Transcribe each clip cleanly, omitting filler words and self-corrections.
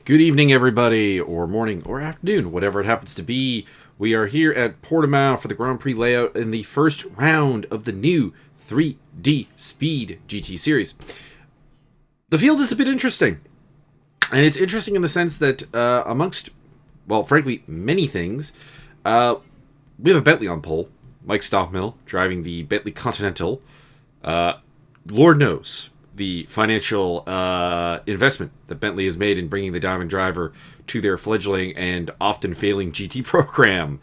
Good evening, everybody, or morning, or afternoon, whatever it happens to be. We are here at Portimao for the Grand Prix layout in the first round of the new 3D Speed GT Series. The field is a bit interesting, and it's interesting in the sense that amongst, well, frankly, many things, we have a Bentley on pole, Mike Stockmill driving the Bentley Continental. Lord knows the financial investment that Bentley has made in bringing the Diamond Driver to their fledgling and often failing GT program.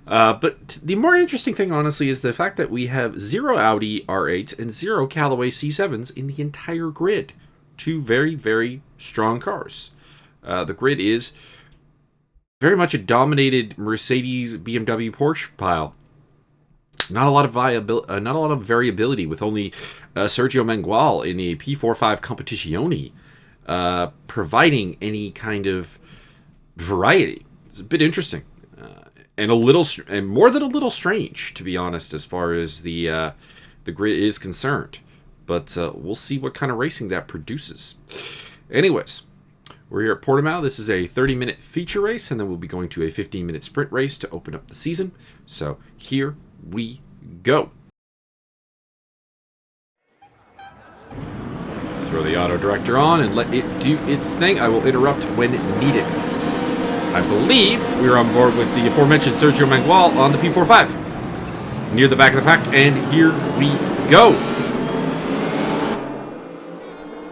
But the more interesting thing, honestly, is the fact that we have 0 Audi R8s and 0 Callaway C7s in the entire grid. Two very, very strong cars. The grid is very much a dominated Mercedes, BMW, Porsche pile. Not a lot of variability, with only Sergio Mengual in a P45 Competizione providing any kind of variety. It's a bit interesting, and more than a little strange, to be honest, as far as the grid is concerned. But we'll see what kind of racing that produces. Anyways, we're here at Portimao. This is a 30-minute feature race, and then we'll be going to a 15-minute sprint race to open up the season. So here we go. Throw the auto director on and let it do its thing. I will interrupt when needed. I believe we're on board with the aforementioned Sergio Mengual on the P45. Near the back of the pack, and here we go.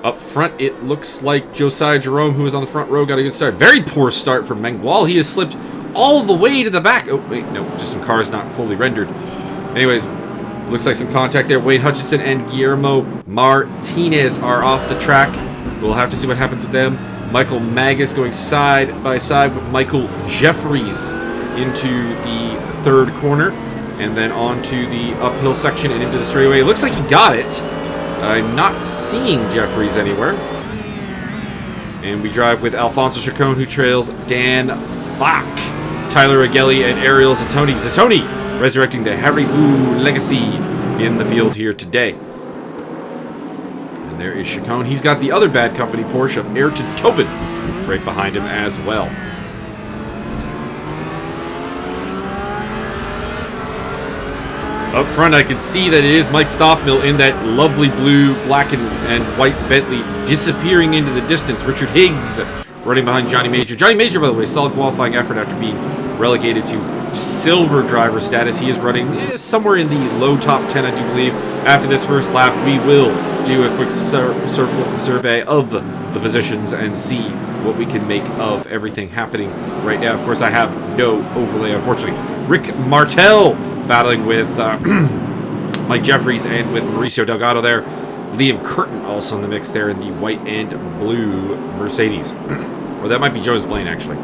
Up front, it looks like Josiah Jerome, who is on the front row, got a good start. Very poor start from Mengual. He has slipped all the way to the back. Oh, wait, no, just some cars not fully rendered. Anyways, looks like some contact there. Wayne Hutchison and Guillermo Martinez are off the track. We'll have to see what happens with them. Michael Magas going side by side with Michael Jeffries into the third corner, and then on to the uphill section and into the straightaway. It looks like he got it. I'm not seeing Jeffries anywhere. And we drive with Alfonso Chacon, who trails Dan Bach, Tyler Agelli, and Ariel Zatoni. Zatoni resurrecting the Haribo legacy in the field here today. And there is Chacon. He's got the other bad company Porsche of Ayrton Tobin right behind him as well. Up front, I can see that it is Mike Stockmill in that lovely blue, black, and white Bentley disappearing into the distance. Richard Higgs running behind Johnny Major. Johnny Major, by the way, solid qualifying effort after being relegated to silver driver status. He is running somewhere in the low top 10, I do believe. After this first lap, we will do a quick survey of the positions and see what we can make of everything happening right now. Of course, I have no overlay, unfortunately. Rick Martel battling with Mike Jeffries and with Mauricio Delgado there. Liam Curtin also in the mix there in the white and blue Mercedes. Or that might be Jonas Blaine, actually.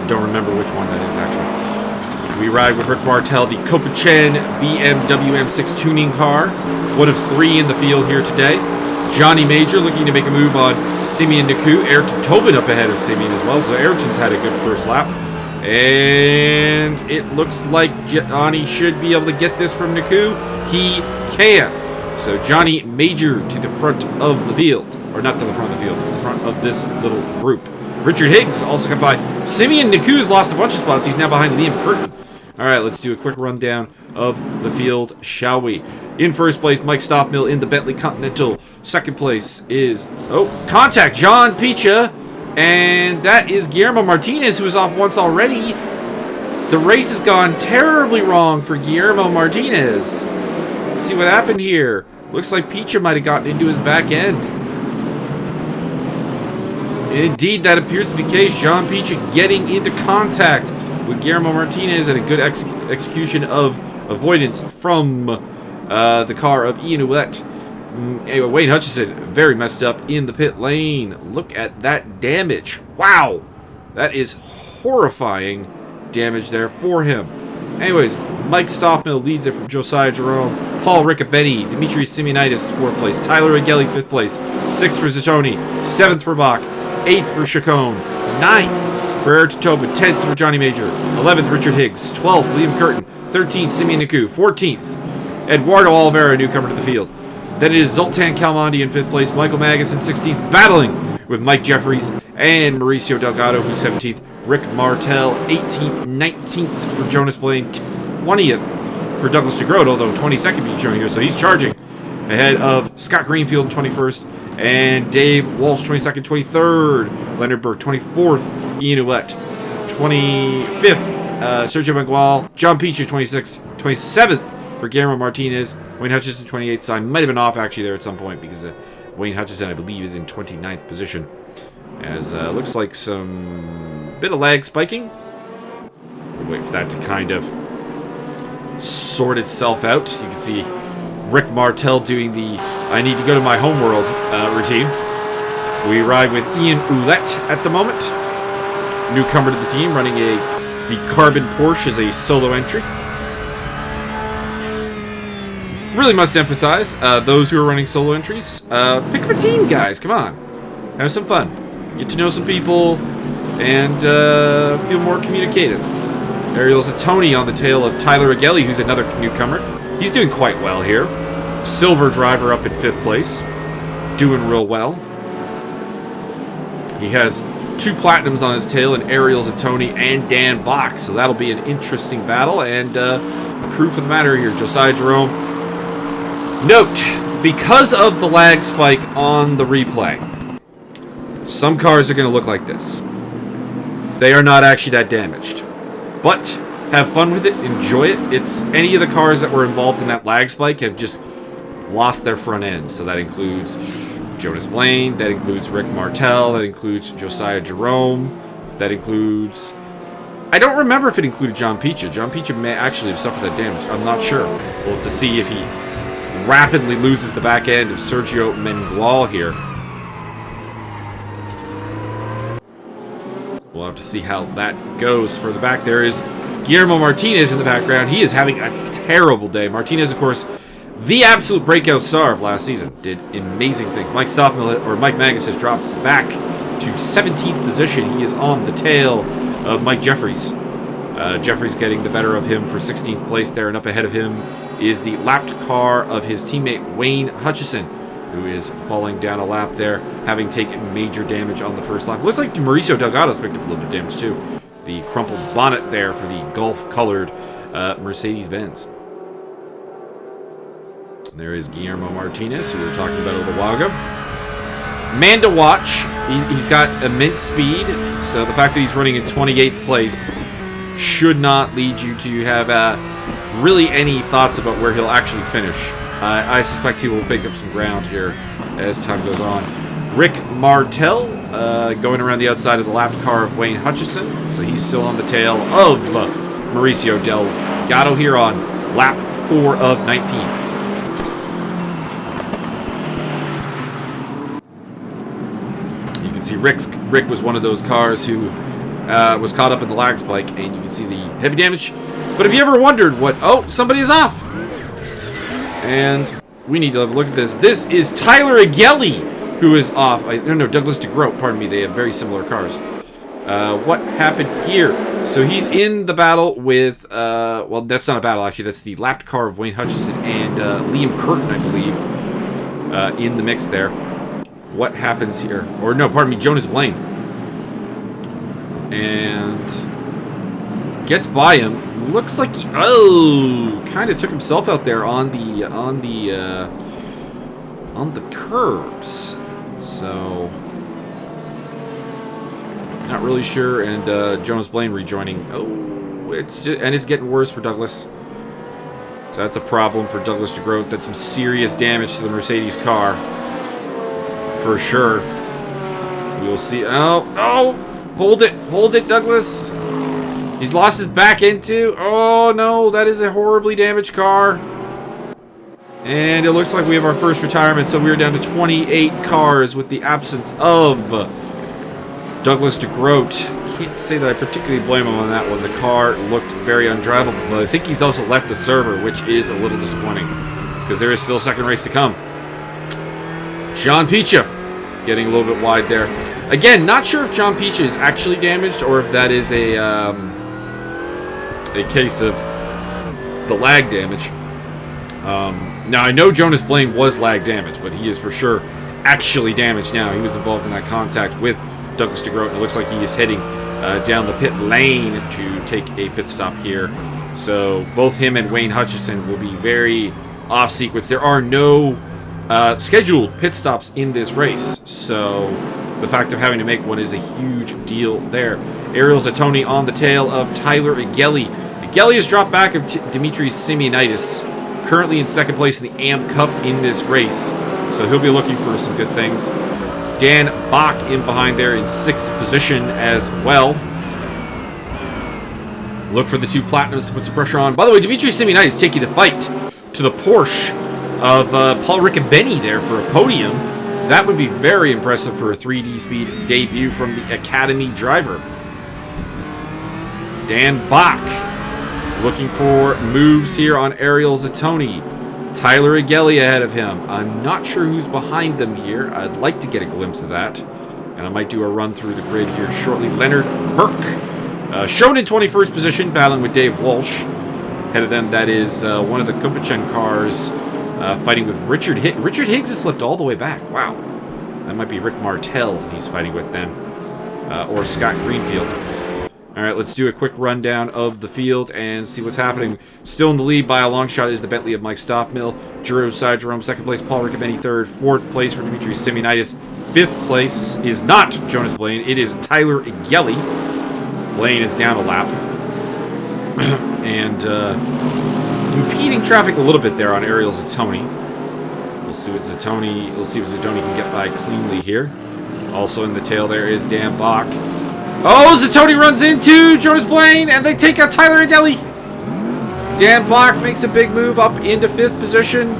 Don't remember which one that is, actually. We ride with Rick Martel, the Copachen BMW M6 tuning car. One of 3 in the field here today. Johnny Major looking to make a move on Simeon Naku. Ayrton Tobin up ahead of Simeon as well, so Ayrton's had a good first lap. And it looks like Johnny should be able to get this from Naku. He can. So Johnny Major to the front of the field. Or not to the front of the field, to the front of this little group. Richard Higgs also come by. Simeon Naku's lost a bunch of spots. He's now behind Liam Curtin. Alright, let's do a quick rundown of the field, shall we? In first place, Mike Stockmill in the Bentley Continental. Second place is, contact, John Picha. And that is Guillermo Martinez, who is off once already. The race has gone terribly wrong for Guillermo Martinez. Let's see what happened here. Looks like Picha might have gotten into his back end. Indeed, that appears to be the case. John Picha getting into contact with Guillermo Martinez, and a good execution of avoidance from the car of Ian Ouellette. Anyway, Wayne Hutchison very messed up in the pit lane. Look at that damage. Wow. That is horrifying damage there for him. Anyways, Mike Stockmill leads it from Josiah Jerome. Paul Riccobeni, Dimitri Simeonitis, 4th place. Tyler Agelli, 5th place. 6th for Zatoni. 7th for Bach. 8th for Chacon. 9th for Ayrton Tobin. 10th for Johnny Major. 11th, Richard Higgs. 12th, Liam Curtin. 13th, Simeon Naku. 14th, Eduardo Oliveira, newcomer to the field. Then it is Zoltan Kalmandi in 5th place, Michael Magas in 16th, battling with Mike Jeffries and Mauricio Delgado, who's 17th. Rick Martel, 18th. 19th for Jonas Blaine. 20th for Douglas DeGroat, although 22nd being shown here, so he's charging ahead of Scott Greenfield in 21st. And Dave Walsh, 22nd, 23rd. Leonard Burke, 24th. Ian Ouellette, 25th. Sergio Mengual. John Pichu, 26th. 27th for Guillermo Martinez. Wayne Hutchison, 28th. So I might have been off actually there at some point because Wayne Hutchison, I believe, is in 29th position. As looks like some bit of lag spiking. We'll wait for that to kind of sort itself out. You can see Rick Martel doing the I need to go to my homeworld routine. We ride with Ian Ouellette at the moment. Newcomer to the team, running the Carbon Porsche as a solo entry. Really must emphasize, those who are running solo entries, pick up a team, guys. Come on. Have some fun. Get to know some people and feel more communicative. Ariel Zatoni on the tail of Tyler Agelli, who's another newcomer. He's doing quite well here. Silver driver up in 5th place. Doing real well. He has 2 platinums on his tail in Ariel Zatoni and Dan Bach, so that'll be an interesting battle. And proof of the matter here, Josiah Jerome. Note, because of the lag spike on the replay, some cars are going to look like this. They are not actually that damaged. But have fun with it, enjoy it. It's any of the cars that were involved in that lag spike have just lost their front end. So that includes Jonas Blaine, that includes Rick Martel, that includes Josiah Jerome, that includes... I don't remember if it included John Picha. John Picha may actually have suffered that damage. I'm not sure. We'll have to see if he rapidly loses the back end of Sergio Mengual here. We'll have to see how that goes. For the back, there is Guillermo Martinez in the background. He is having a terrible day. Martinez, of course, the absolute breakout star of last season. Did amazing things. Mike Magas has dropped back to 17th position. He is on the tail of Mike Jeffries. Jeffries getting the better of him for 16th place there, and up ahead of him is the lapped car of his teammate Wayne Hutchison, who is falling down a lap there, having taken major damage on the first lap. Looks like Mauricio Delgado's picked up a little bit of damage too. The crumpled bonnet there for the Gulf-colored Mercedes-Benz. There is Guillermo Martinez, who we were talking about a little while ago. Man to watch. He's got immense speed, so the fact that he's running in 28th place should not lead you to have really any thoughts about where he'll actually finish. I suspect he will pick up some ground here as time goes on. Rick Martel going around the outside of the lapped car of Wayne Hutchison, so he's still on the tail of Mauricio Delgado here on lap 4 of 19. See, Rick was one of those cars who was caught up in the lag spike, and you can see the heavy damage. But if you ever wondered what... Oh, somebody is off! And we need to have a look at this. This is Tyler Agelli, who is off. No, Douglas DeGroat, pardon me. They have very similar cars. What happened here? So he's in the battle with... well, that's not a battle, actually. That's the lapped car of Wayne Hutchison and Liam Curtin, I believe, in the mix there. What happens here? Or no, pardon me, Jonas Blaine. And gets by him. Looks like he kind of took himself out there on the curbs. So not really sure. And Jonas Blaine rejoining. Oh, it's getting worse for Douglas. So that's a problem for Douglas DeGroat. That's some serious damage to the Mercedes car. For sure. We will see. Oh! Hold it, Douglas. He's lost his back end too. Oh no, that is a horribly damaged car. And it looks like we have our first retirement, so we're down to 28 cars with the absence of Douglas DeGroat. Can't say that I particularly blame him on that one. The car looked very undrivable, but I think he's also left the server, which is a little disappointing because there is still a second race to come. John Picha getting a little bit wide there. Again, not sure if John Picha is actually damaged or if that is a case of the lag damage. Now, I know Jonas Blaine was lag damaged, but he is for sure actually damaged now. He was involved in that contact with Douglas DeGroat. It looks like he is heading down the pit lane to take a pit stop here. So both him and Wayne Hutchison will be very off sequence. There are no scheduled pit stops in this race, so the fact of having to make one is a huge deal there. Ariel Zatoni on the tail of Tyler Igelli. Igelli has dropped back of Dimitris Simeonidis, currently in second place in the AM Cup in this race, so he'll be looking for some good things. Dan Bach in behind there in 6th position as well. Look for the 2 Platinums to put some pressure on. By the way, Dimitris Simeonidis taking the fight to the Porsche of Paul Riccobeni there for a podium. That would be very impressive for a 3D speed debut from the Academy driver. Dan Bach looking for moves here on Ariel Zatoni. Tyler Igelli ahead of him. I'm not sure who's behind them here. I'd like to get a glimpse of that. And I might do a run through the grid here shortly. Leonard Burke, shown in 21st position, battling with Dave Walsh. Ahead of them, that is one of the Kupachan cars fighting with Richard Higgs. Richard Higgs has slipped all the way back. Wow. That might be Rick Martell he's fighting with then. Or Scott Greenfield. All right, let's do a quick rundown of the field and see what's happening. Still in the lead by a long shot is the Bentley of Mike Stockmill. Josiah Jerome, second place. Paul Riccobeni, third. Fourth place for Dimitris Simeonidis. Fifth place is not Jonas Blaine. It is Tyler Igelli. Blaine is down a lap. And impeding traffic a little bit there on Ariel Zatoni. We'll see what Zatoni can get by cleanly here. Also in the tail there is Dan Bach. Oh, Zatoni runs into Jonas Blaine, and they take out Tyler Igelli. Dan Bach makes a big move up into 5th position.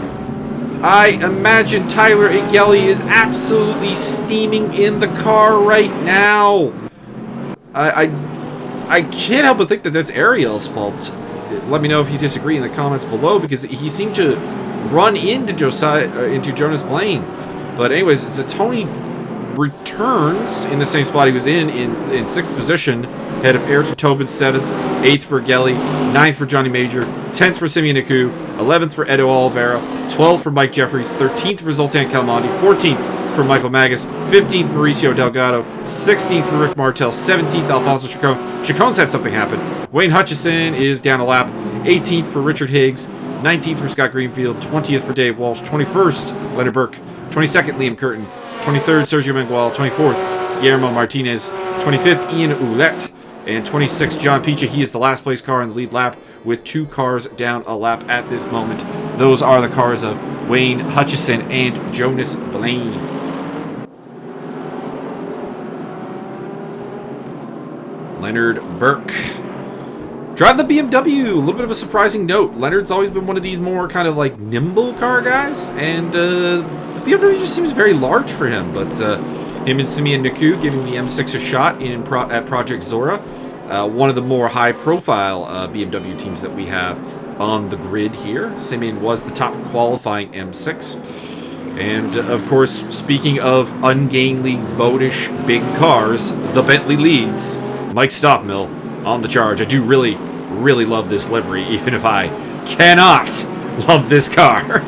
I imagine Tyler Igelli is absolutely steaming in the car right now. I can't help but think that that's Ariel's fault. Let me know if you disagree in the comments below, because he seemed to run into Jonas Blaine. But anyways, Zatoni returns in the same spot he was in 6th position, ahead of Ayrton Tobin, 7th, 8th for Gelli, 9th for Johnny Major, 10th for Simeon Naku, 11th for Edo Oliveira, 12th for Mike Jeffries, 13th for Zoltan Calmandi, 14th for Michael Magas, 15th Mauricio Delgado, 16th for Rick Martell, 17th Alfonso Chacon. Chacon's had something happen. Wayne Hutchison is down a lap, 18th for Richard Higgs, 19th for Scott Greenfield, 20th for Dave Walsh, 21st Leonard Burke, 22nd Liam Curtin, 23rd Sergio Mengual, 24th Guillermo Martinez, 25th Ian Ouellette, and 26th John Picha. He is the last place car in the lead lap with 2 cars down a lap at this moment. Those are the cars of Wayne Hutchison and Jonas Blaine. Leonard Burke. Drive the BMW. A little bit of a surprising note. Leonard's always been one of these more kind of like nimble car guys, and the BMW just seems very large for him. But him and Simeon Naku giving the M6 a shot at Project Zora, one of the more high-profile BMW teams that we have on the grid here. Simeon was the top qualifying M6. And, of course, speaking of ungainly, boatish, big cars, the Bentley leads. Mike Stockmill on the charge. I do really, really love this livery, even if I cannot love this car.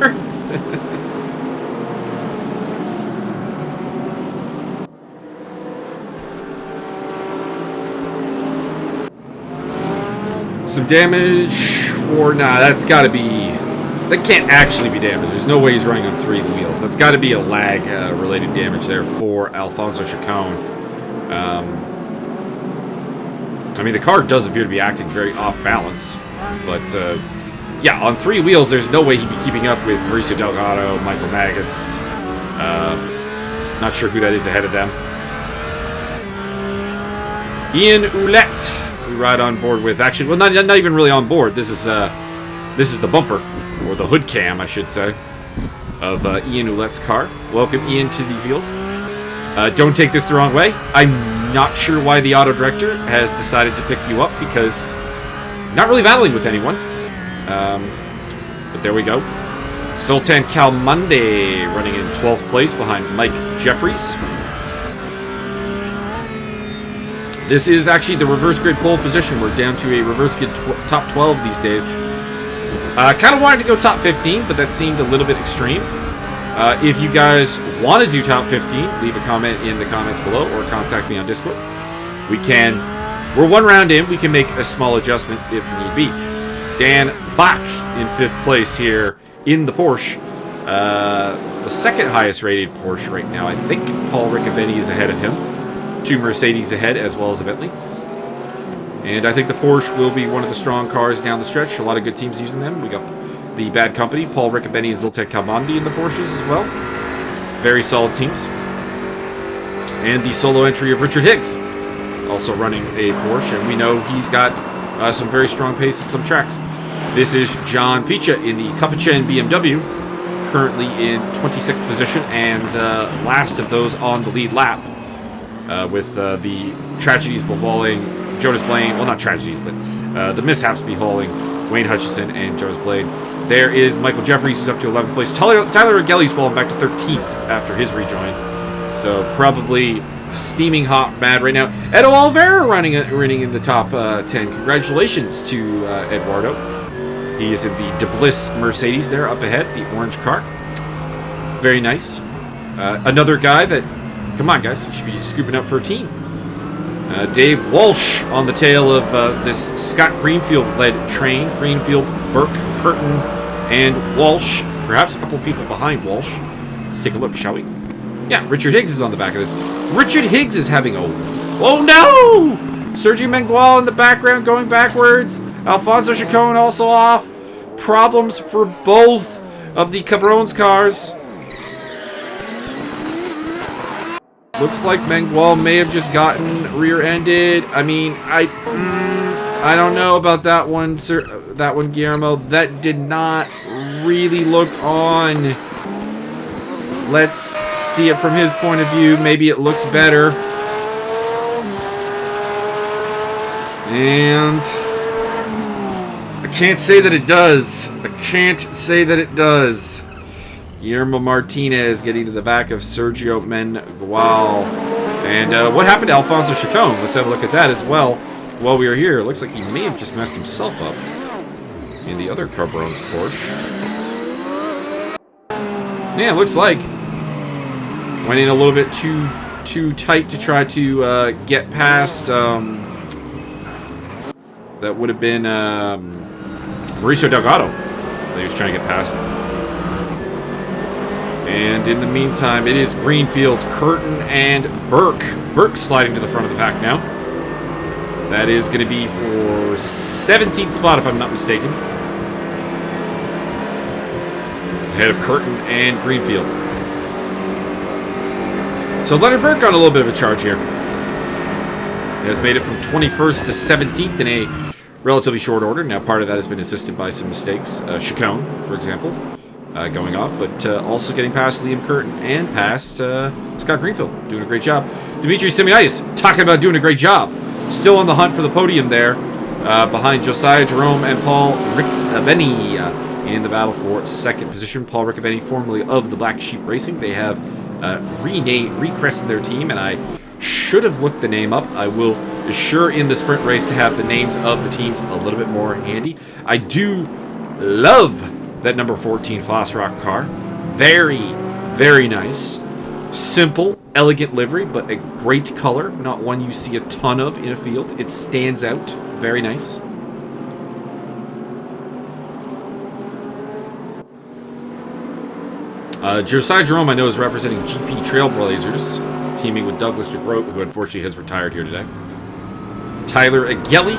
Some damage for... Nah, that's got to be... That can't actually be damage. There's no way he's running on 3 wheels. That's got to be a lag-related damage there for Alfonso Chacon. I mean, the car does appear to be acting very off-balance. But, yeah, on 3 wheels, there's no way he'd be keeping up with Mauricio Delgado, Michael Magas. Not sure who that is ahead of them. Ian Ouellette. We ride on board with, actually, well, not even really on board. This is the bumper, or the hood cam, I should say, of Ian Ouellette's car. Welcome, Ian, to the field. Don't take this the wrong way. I'm not sure why the auto director has decided to pick you up, because not really battling with anyone. But there we go. Sultan Calmande running in 12th place behind Mike Jeffries. This is actually the reverse grid pole position. We're down to a reverse grid top 12 these days. Kind of wanted to go top 15, but that seemed a little bit extreme. If you guys want to do top 15, leave a comment in the comments below or contact me on Discord. We're one round in, we can make a small adjustment if need be. Dan Bach in 5th place here in the Porsche. The second highest rated Porsche right now. I think Paul Riccobeni is ahead of him. 2 Mercedes ahead, as well as a Bentley. And I think the Porsche will be one of the strong cars down the stretch. A lot of good teams using them. We got the Bad Company, Paul Riccobeni and Zoltan Kalmandi in the Porsches as well. Very solid teams. And the solo entry of Richard Higgs, also running a Porsche. And we know he's got some very strong pace at some tracks. This is John Picha in the Capuchin BMW. Currently in 26th position and last of those on the lead lap, with the tragedies befalling Jonas Blaine. Well, not tragedies, but the mishaps befalling Wayne Hutchison and Jonas Blaine. There is Michael Jeffries, who's up to 11th place. Tyler Gelly's fallen back to 13th after his rejoin, so probably steaming hot mad right now. Edo Oliveira running in the top 10. Congratulations to Eduardo. He is in the De Bliss Mercedes there up ahead, the orange car. Very nice. Another guy that, come on guys, you should be scooping up for a team. Dave Walsh on the tail of this Scott Greenfield-led train. Greenfield, Burke, Curtin, and Walsh. Perhaps a couple people behind Walsh. Let's take a look, shall we? Yeah, Richard Higgs is on the back of this. Richard Higgs is having a... Oh no! Sergio Mengual in the background going backwards. Alfonso Chacon also off. Problems for both of the Cabrones cars. Looks like Mengual may have just gotten rear-ended. I mean, I don't know about that one, sir. That one, Guillermo. That did not really look on. Let's see it from his point of view. Maybe it looks better. And I can't say that it does. I can't say that it does. Guillermo Martinez getting to the back of Sergio Mengual. And what happened to Alfonso Chacon? Let's have a look at that as well while we are here. It looks like he may have just messed himself up in the other Cabrones Porsche. Yeah, it looks like went in a little bit too tight to try to get past. That would have been Mauricio Delgado that he was trying to get past. And in the meantime, it is Greenfield, Curtin, and Burke. Burke sliding to the front of the pack now. That is going to be for 17th spot, if I'm not mistaken. Ahead of Curtin and Greenfield. So Leonard Burke on a little bit of a charge here. He has made it from 21st to 17th in a relatively short order. Now, part of that has been assisted by some mistakes. Chacon, for example, going off, but also getting past Liam Curtin and past Scott Greenfield. Doing a great job. Dimitri Simeonitis, talking about doing a great job. Still on the hunt for the podium there, behind Josiah Jerome and Paul Riccobeni in the battle for 2nd position. Paul Riccobeni, formerly of the Black Sheep Racing. They have recrested their team, and I should have looked the name up. I will be sure in the sprint race to have the names of the teams a little bit more handy. I do love that number 14 Fossrock car. Very, very nice. Simple, elegant livery, but a great color. Not one you see a ton of in a field. It stands out. Very nice. Josiah Jerome, I know, is representing GP Trailblazers, teaming with Douglas DeGroat, who unfortunately has retired here today. Tyler Agelli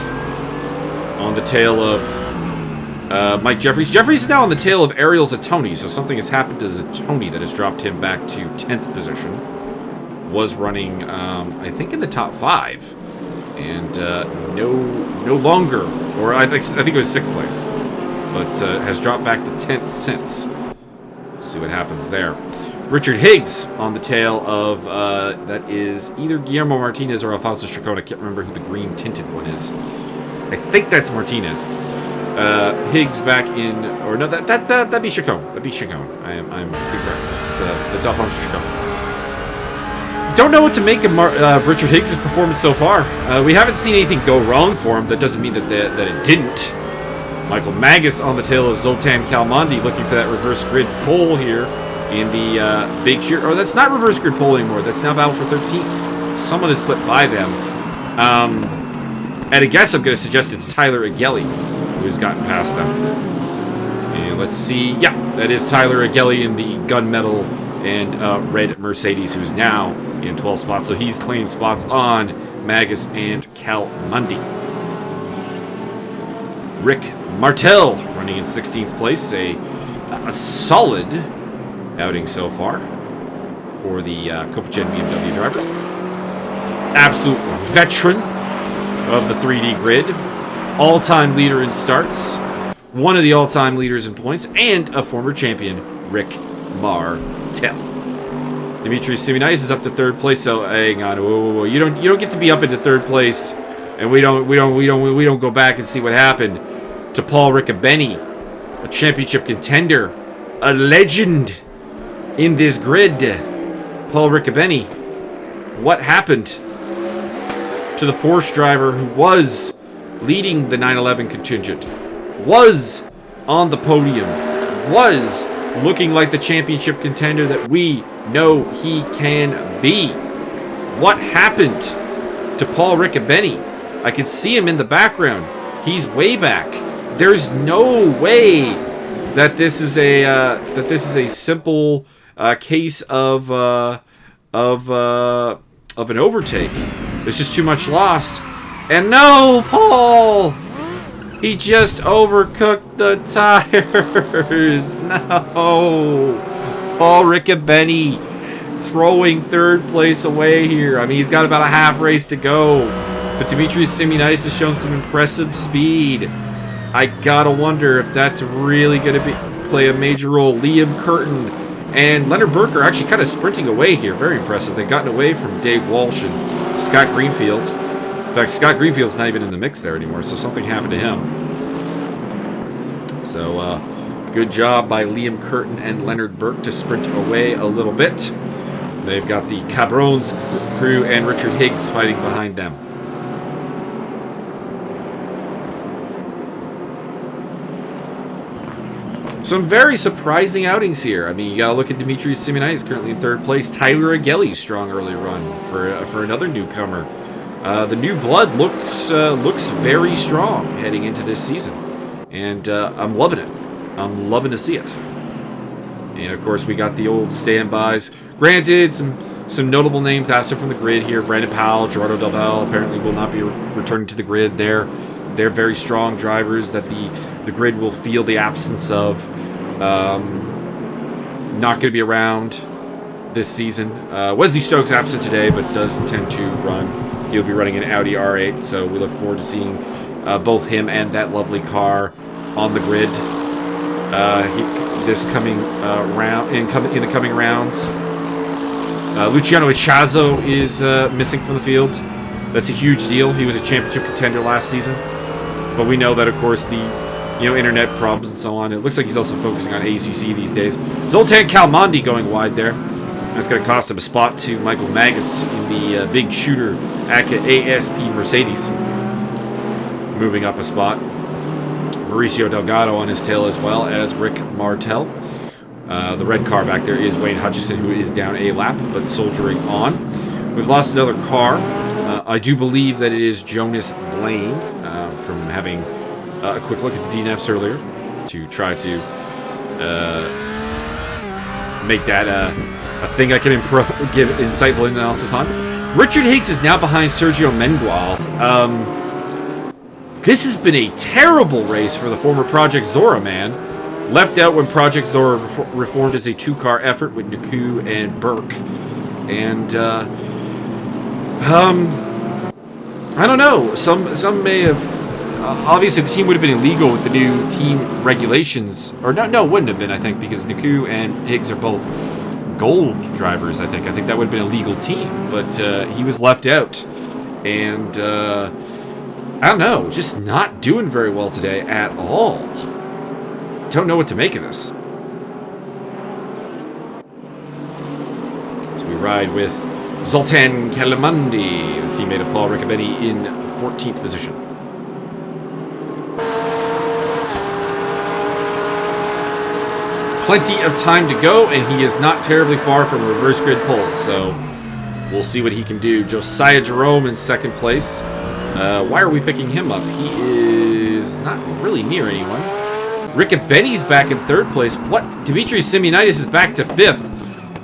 on the tail of Mike Jeffries. Jeffries is now on the tail of Ariel Zatoni, so something has happened to Zatoni that has dropped him back to 10th position. Was running, I think, in the top 5, and no longer, or I think it was 6th place, but has dropped back to 10th since. Let's see what happens there. Richard Higgs on the tail of, that is either Guillermo Martinez or Alfonso Chacon. I can't remember who the green tinted one is. I think that's Martinez. Higgs back in, or no, that'd be Chacon. That'd be Chacon. I'm correct. That's Alfonso Chacon. Don't know what to make of Richard Higgs' performance so far. We haven't seen anything go wrong for him. That doesn't mean that it didn't. Michael Magas on the tail of Zoltan Kalmandi, looking for that reverse grid pole here. in the big shooter. Oh, that's not reverse grid pole anymore. That's now battle for 13th. Someone has slipped by them. At a guess, I'm going to suggest it's Tyler Agelli who's gotten past them. And let's see. Yeah, that is Tyler Agelli in the gunmetal and red Mercedes, who's now in 12 spots. So he's claimed spots on Magas and Cal Mundy. Rick Martel running in 16th place. A solid outing so far for the Copa-Gen BMW driver. Absolute veteran of the 3D grid. All-time leader in starts. One of the all-time leaders in points. And a former champion, Rick Martel. Dimitri Simonaitis is up to 3rd place. So hang on, whoa. You don't get to be up into 3rd place, and we don't go back and see what happened to Paul Riccobeni, a championship contender, a legend in this grid. Paul Riccobeni, what happened to the Porsche driver who was leading the 911 contingent, was on the podium, was looking like the championship contender that we know he can be? What happened to Paul Riccobeni? I can see him in the background. He's way back. There's no way that this is a simple case of an overtake. There's just too much lost. And no, Paul! He just overcooked the tires. No. Paul Riccobeni throwing 3rd place away here. I mean, he's got about a half race to go. But Dimitri Simonaitis has shown some impressive speed. I gotta wonder if that's really going to play a major role. Liam Curtin and Leonard Burke are actually kind of sprinting away here. Very impressive. They've gotten away from Dave Walsh and Scott Greenfield. In fact, Scott Greenfield's not even in the mix there anymore, so something happened to him. So, good job by Liam Curtin and Leonard Burke to sprint away a little bit. They've got the Cabrones crew and Richard Higgs fighting behind them. Some very surprising outings here. I mean, you gotta look at Dimitri Simonaitis currently in 3rd place. Tyler Agelli, strong early run for another newcomer. The new blood looks very strong heading into this season, and I'm loving it. I'm loving to see it. And of course, we got the old standbys. Granted, some notable names absent from the grid here. Brandon Powell, Gerardo Delval apparently will not be returning to the grid. They're very strong drivers that the grid will feel the absence of. Not going to be around this season. Wesley Stokes absent today, but does tend to run. He'll be running an Audi R8, so we look forward to seeing both him and that lovely car on the grid this coming round in the coming rounds. Luciano Ichazo is missing from the field. That's a huge deal. He was a championship contender last season, but we know that, of course, the internet problems and so on. It looks like he's also focusing on ACC these days. Zoltan Kalmandi going wide there. That's going to cost him a spot to Michael Magas in the big shooter ASP Mercedes. Moving up a spot. Mauricio Delgado on his tail as well as Rick Martel. The red car back there is Wayne Hutchison, who is down a lap, but soldiering on. We've lost another car. I do believe that it is Jonas Blaine from having a quick look at the DNFs earlier to try to make that a thing I can give insightful analysis on. Richard Higgs is now behind Sergio Mengual. This has been a terrible race for the former Project Zora man. Left out when Project Zora reformed as a 2-car effort with Naku and Burke. And, I don't know. Some may have... obviously, the team would have been illegal with the new team regulations. Or, no, it wouldn't have been, I think, because Naku and Higgs are both gold drivers, I think. I think that would have been a legal team. But he was left out. And, I don't know. Just not doing very well today at all. Don't know what to make of this. So we ride with Zoltan Kalamandi, the teammate of Paul Riccobeni, in 14th position. plenty of time to go, and he is not terribly far from a reverse grid pole, so we'll see what he can do. Josiah Jerome in second place. Why are we picking him up? He is not really near anyone. Riccobeni's back in third place. What? Dimitri Simeonitis is back to fifth.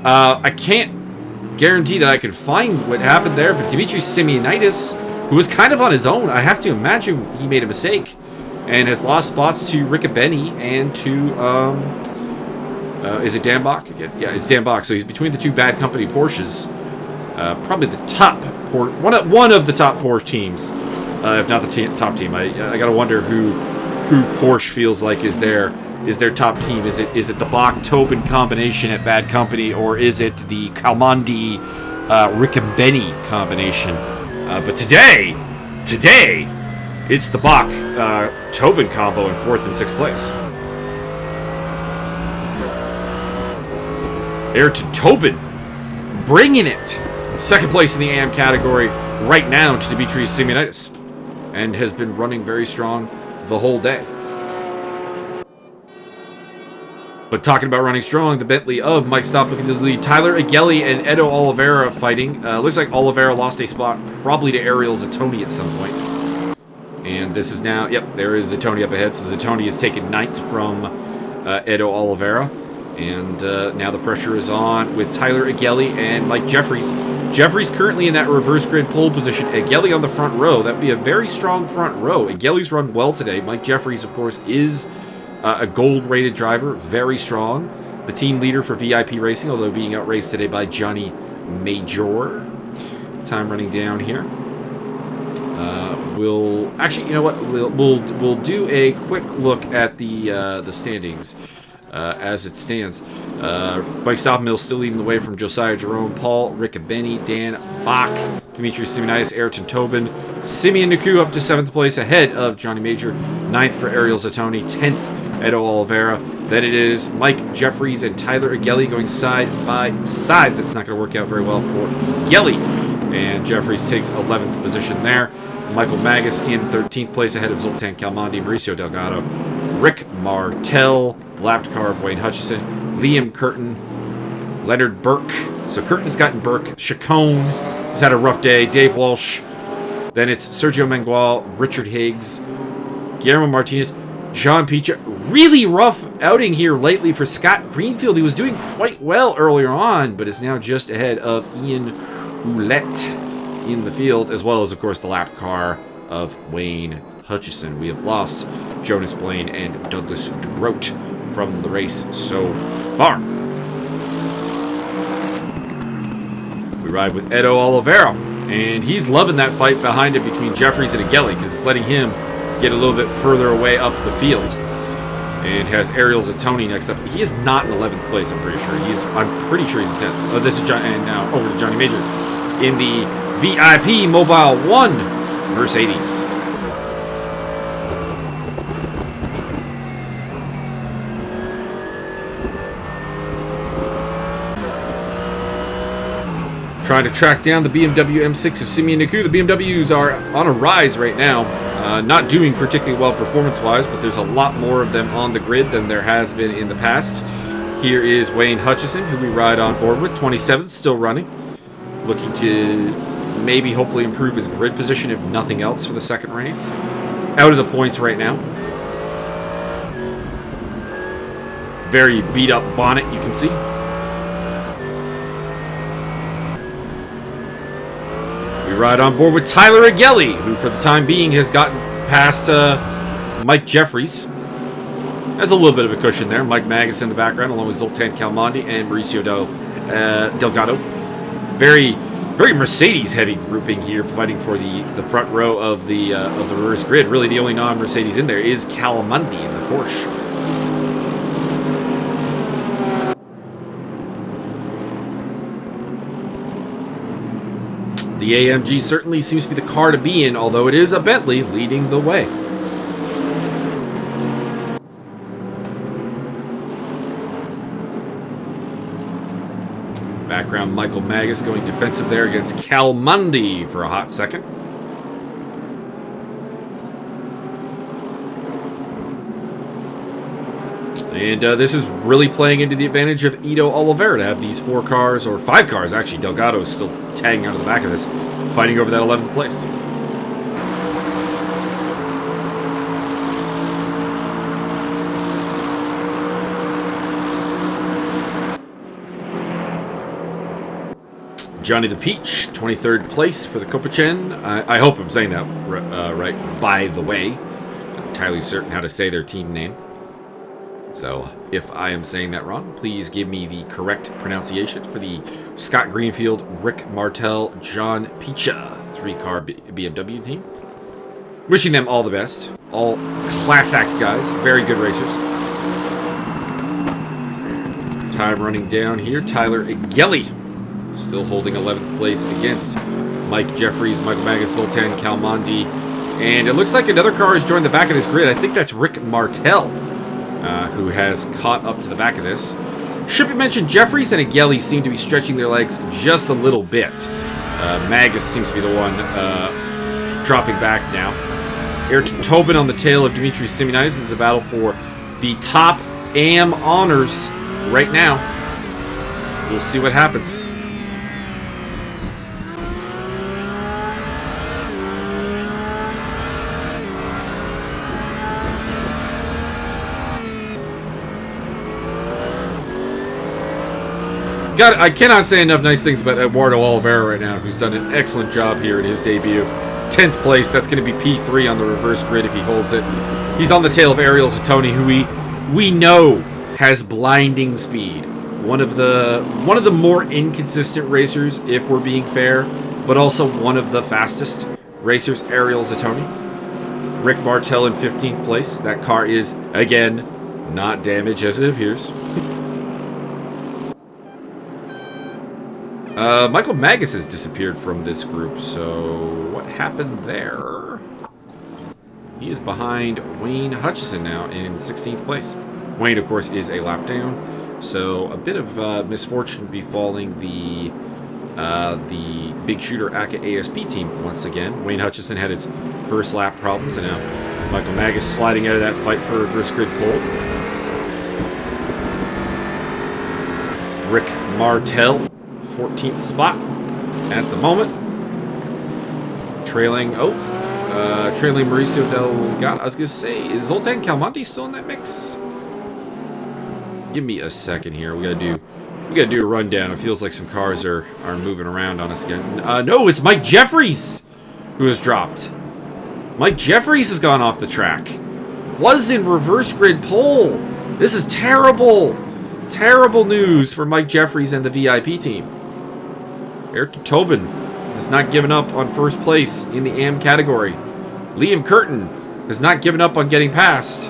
I can't guarantee that I could find what happened there, but Dimitri Simeonitis, who was kind of on his own, I have to imagine he made a mistake and has lost spots to Riccobeni and to, is it Dan Bach again? Yeah, it's Dan Bach. So he's between the two bad company Porsches. Probably the top, one of the top Porsche teams, if not the top team. I gotta wonder who Porsche feels like is their top team. Is it the Bach-Tobin combination at Bad Company, or is it the Kalmandi Riccobeni combination? But today, it's the Bach-Tobin combo in 4th and 6th place. Ayrton Tobin bringing it. 2nd place in the AM category right now to Dimitri Simeonitis, and has been running very strong the whole day. But talking about running strong, the Bentley of Mike Stopp looking to lead. Tyler Agelli and Edo Oliveira fighting. Looks like Oliveira lost a spot probably to Ariel Zatoni at some point. And this is now, yep, there is Zatoni up ahead. So Zatoni has taken 9th from Edo Oliveira. And now the pressure is on with Tyler Agelli and Mike Jeffries. Jeffries currently in that reverse grid pole position. Agelli on the front row. That would be a very strong front row. Agelli's run well today. Mike Jeffries, of course, is a gold-rated driver. Very strong. The team leader for VIP Racing, although being outraced today by Johnny Major. Time running down here. We'll actually, you know what? We'll do a quick look at the standings. As it stands. Mike Stoppmill still leading the way from Josiah Jerome, Paul Riccobeni, Dan Bach, Dimitri Simeonitis, Ayrton Tobin, Simeon Naku up to 7th place ahead of Johnny Major, 9th for Ariel Zatoni, 10th Edo Oliveira. Then it is Mike Jeffries and Tyler Agelli going side by side. That's not going to work out very well for Agelli. And Jeffries takes 11th position there. Michael Magas in 13th place ahead of Zoltan Kalmandi, Mauricio Delgado, Rick Martel, the lapped car of Wayne Hutchison, Liam Curtin, Leonard Burke. So Curtin's gotten Burke. Chacon has had a rough day. Dave Walsh. Then it's Sergio Mengual, Richard Higgs, Guillermo Martinez, Jean Picha. Really rough outing here lately for Scott Greenfield. He was doing quite well earlier on, but is now just ahead of Ian Roulette in the field, as well as, of course, the lap car of Wayne Hutchison. We have lost Jonas Blaine and Douglas Grote from the race so far. We ride with Edo Oliveira, and he's loving that fight behind him between Jeffries and Agelli, because it's letting him get a little bit further away up the field. And has Ariel Zatoni next up. He is not in 11th place, I'm pretty sure. I'm pretty sure he's in 10th. Oh, this is John, and now over to Johnny Major in the VIP Mobile 1 Mercedes. Trying to track down the BMW M6 of Simeon Naku. The BMWs are on a rise right now. Not doing particularly well performance-wise, but there's a lot more of them on the grid than there has been in the past. Here is Wayne Hutchison, who we ride on board with. 27th, still running. Looking to maybe hopefully improve his grid position, if nothing else, for the second race. Out of the points right now. Very beat-up bonnet, you can see. We ride on board with Tyler Agelli, who for the time being has gotten past Mike Jeffries. Has a little bit of a cushion there. Mike Magas in the background, along with Zoltan Kalmandi and Mauricio Delgado. Very Mercedes-heavy grouping here, fighting for the front row of the reverse grid. Really, the only non-Mercedes in there is Kalmandi in the Porsche. The AMG certainly seems to be the car to be in, although it is a Bentley leading the way. Background, Michael Magas going defensive there against Kalmandi for a hot second. And this is really playing into the advantage of Ito Oliveira to have these 4 cars, or 5 cars actually. Delgado is still tagging out of the back of this, fighting over that 11th place. Johnny the Peach, 23rd place for the Copachen. I hope I'm saying that right, by the way. I'm entirely certain how to say their team name. So, if I am saying that wrong, please give me the correct pronunciation for the Scott Greenfield, Rick Martel, John Picha 3-car BMW team. Wishing them all the best. All class act guys. Very good racers. Time running down here. Tyler Igelli still holding 11th place against Mike Jeffries, Michael Magas, Sultan Kalmandi. And it looks like another car has joined the back of this grid. I think that's Rick Martel, who has caught up to the back of this. Should be mentioned, Jeffries and Igelli seem to be stretching their legs just a little bit. Magas seems to be the one dropping back now. Ayrton Tobin on the tail of Dimitri Simonidis. This is a battle for the top AM honors right now. We'll see what happens. God, I cannot say enough nice things about Eduardo Oliveira right now, who's done an excellent job here in his debut. 10th place, that's going to be P3 on the reverse grid if he holds it. He's on the tail of Ariel Zatoni, who we know has blinding speed. One of the more inconsistent racers, if we're being fair, but also one of the fastest racers, Ariel Zatoni. Rick Martel in 15th place. That car is, again, not damaged as it appears. Michael Magas has disappeared from this group, so what happened there? He is behind Wayne Hutchison now in 16th place. Wayne, of course, is a lap down, so a bit of misfortune befalling the big shooter ACA ASP team once again. Wayne Hutchison had his first lap problems, and now Michael Magas sliding out of that fight for a reverse grid pole. Rick Martel, 14th spot at the moment. Trailing Mauricio Delgado. I was going to say, is Zoltan Kalmandi still in that mix? Give me a second here. We gotta do a rundown. It feels like some cars are moving around on us again. No, it's Mike Jeffries who has dropped. Mike Jeffries has gone off the track. Was in reverse grid pole. This is terrible. Terrible news for Mike Jeffries and the VIP team. Ayrton Tobin has not given up on first place in the AM category. Liam Curtin has not given up on getting past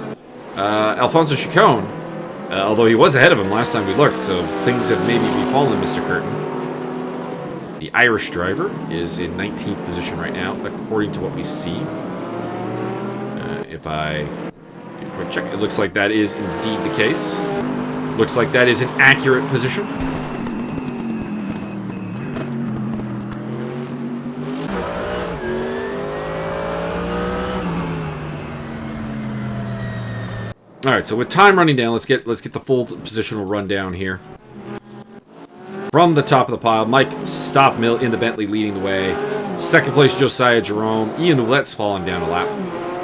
Alfonso Chacon, although he was ahead of him last time we looked, so things have maybe befallen Mr. Curtin. The Irish driver is in 19th position right now, according to what we see. If I do a quick check, it looks like that is indeed the case. Looks like that is an accurate position. All right, so with time running down, let's get the full positional rundown here. From the top of the pile, Mike Stopmill in the Bentley leading the way. Second place, Josiah Jerome. Ian Ouellette's falling down a lap.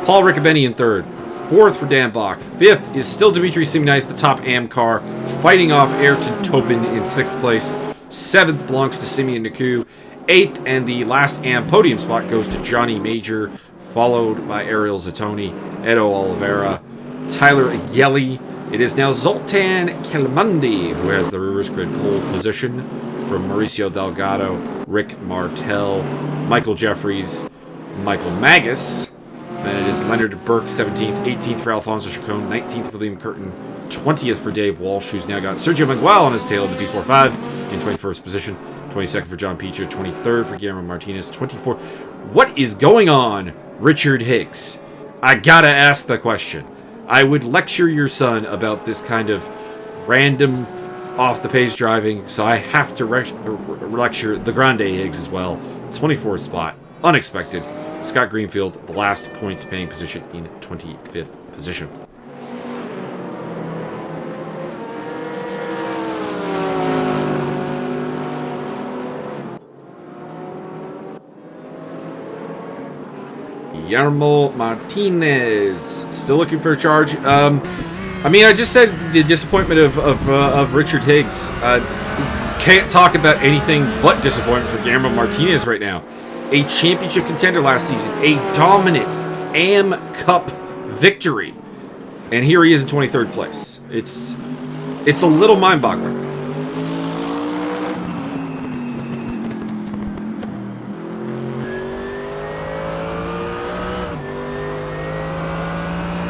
Paul Riccobeni in third. Fourth for Dan Bach. Fifth is still Dimitri Simonidis, the top AM car, fighting off Ayrton Tobin in sixth place. Seventh belongs to Simeon Naku. Eighth and the last AM podium spot goes to Johnny Major, followed by Ariel Zatoni, Edo Oliveira, Tyler Igelli. It is now Zoltan Kalmandi who has the reverse grid pole position from Mauricio Delgado, Rick Martel, Michael Jeffries, Michael Magas. Then it is Leonard Burke, 17th, 18th for Alfonso Chacon, 19th for Liam Curtin, 20th for Dave Walsh, who's now got Sergio Mangual on his tail of the B45 in 21st position, 22nd for John Picha, 23rd for Guillermo Martinez, 24th. What is going on, Richard Higgs? I gotta ask the question. I would lecture your son about this kind of random, off-the-pace driving, so I have to lecture the Grande Higgs as well. 24th spot, unexpected. Scott Greenfield, the last points-paying position in 25th position. Guillermo Martinez. Still looking for a charge. I mean, I just said the disappointment of Richard Higgs. Can't talk about anything but disappointment for Guillermo Martinez right now. A championship contender last season. A dominant AM Cup victory. And here he is in 23rd place. It's a little mind-boggling.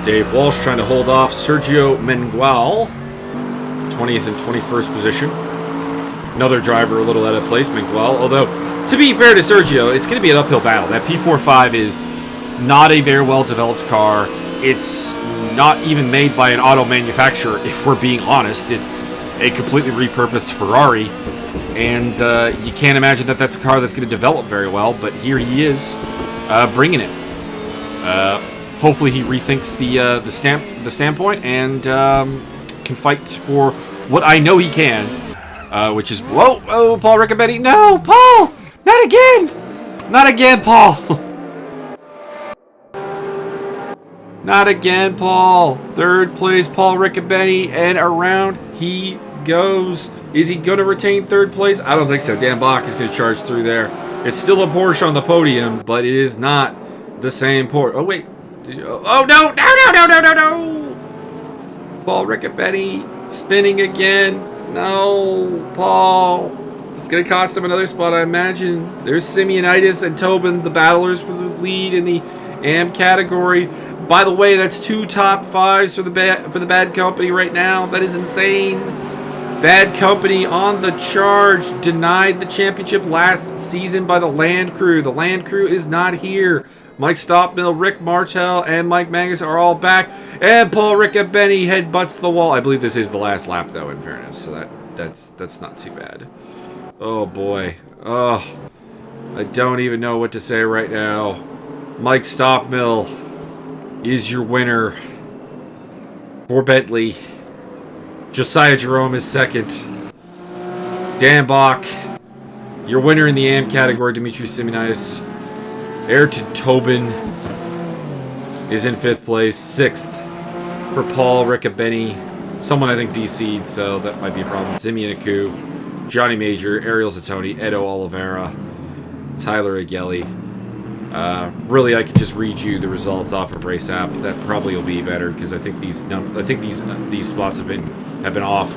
Dave Walsh trying to hold off Sergio Mengual. 20th and 21st position. Another driver a little out of place, Mengual. Although, to be fair to Sergio, it's going to be an uphill battle. That P45 is not a very well-developed car. It's not even made by an auto manufacturer, if we're being honest. It's a completely repurposed Ferrari. And you can't imagine that that's a car that's going to develop very well. But here he is, bringing it. Hopefully he rethinks the standpoint and can fight for what I know he can, which is Paul Riccobetti. No, Paul, not again, not again, Paul, not again, Paul. 3rd place, Paul Riccobetti, and around he goes. Is he going to retain 3rd place? I don't think so. Dan Bach is going to charge through there. It's still a Porsche on the podium, but it is not the same Porsche. Oh wait. Oh, no! Paul Riccobetti spinning again. No, Paul. It's going to cost him another spot, I imagine. There's Simeonitis and Tobin, the battlers for the lead in the AM category. By the way, that's 2 top 5s for the Bad Company right now. That is insane. Bad Company on the charge. Denied the championship last season by the Land Crew. The Land Crew is not here. Mike Stoppmill, Rick Martel, and Mike Magas are all back. And Paul Riccobetti headbutts the wall. I believe this is the last lap, though, in fairness. So that's not too bad. Oh, boy. Oh, I don't even know what to say right now. Mike Stoppmill is your winner for Bentley. Josiah Jerome is 2nd. Dan Bach, your winner in the AM category, Dimitri Simeonitis. Ayrton Tobin is in 5th place. 6th for Paul Riccobetti. Someone I think DC'd, so that might be a problem. Simeon Aku, Johnny Major, Ariel Zatoni, Edo Oliveira, Tyler Agelli. Really, I could just read you the results off of Race App. That probably will be better because I think these spots have been off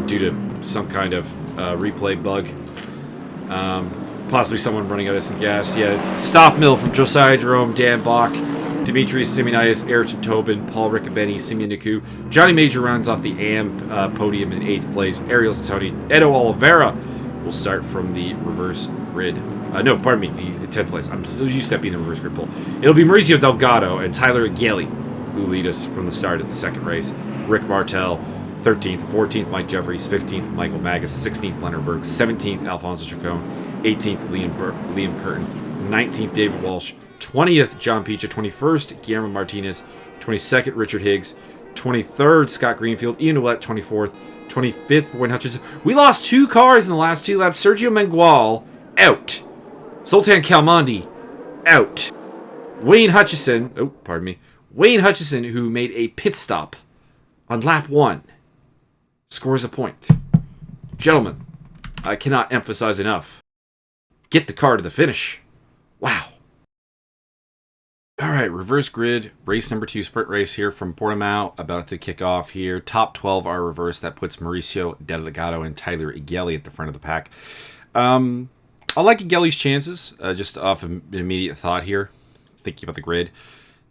due to some kind of replay bug. Possibly someone running out of some gas. Yeah, it's Stoppmill from Josiah Jerome, Dan Bach, Dimitris Simeonitis, Ayrton Tobin, Paul Riccobetti, Simeon Naku. Johnny Major rounds off the AM podium in 8th place. Ariel Zatoni, Edo Oliveira will start from the reverse grid. No, pardon me, he's in 10th place. I'm so used to that being the reverse grid pull. It'll be Mauricio Delgado and Tyler Agelli who lead us from the start of the 2nd race. Rick Martel, 13th. 14th, Mike Jeffries. 15th, Michael Magas. 16th, Leonard Berg. 17th, Alfonso Chacon. 18th, Liam Curtin. 19th, David Walsh. 20th, John Picha. 21st, Guillermo Martinez. 22nd, Richard Higgs. 23rd, Scott Greenfield. Ian Ouellette, 24th. 25th, Wayne Hutchinson. We lost 2 cars in the last 2 laps. Sergio Mengual, out. Sultan Kalmandi, out. Wayne Hutchison, Wayne Hutchison, who made a pit stop on lap 1, scores a point. Gentlemen, I cannot emphasize enough. Get the car to the finish. Wow. All right, reverse grid, race number 2, sprint race here from Portimao, about to kick off here. Top 12 are reversed. That puts Mauricio Delgado and Tyler Agelli at the front of the pack. I like Agelli's chances, just off of an immediate thought here, thinking about the grid.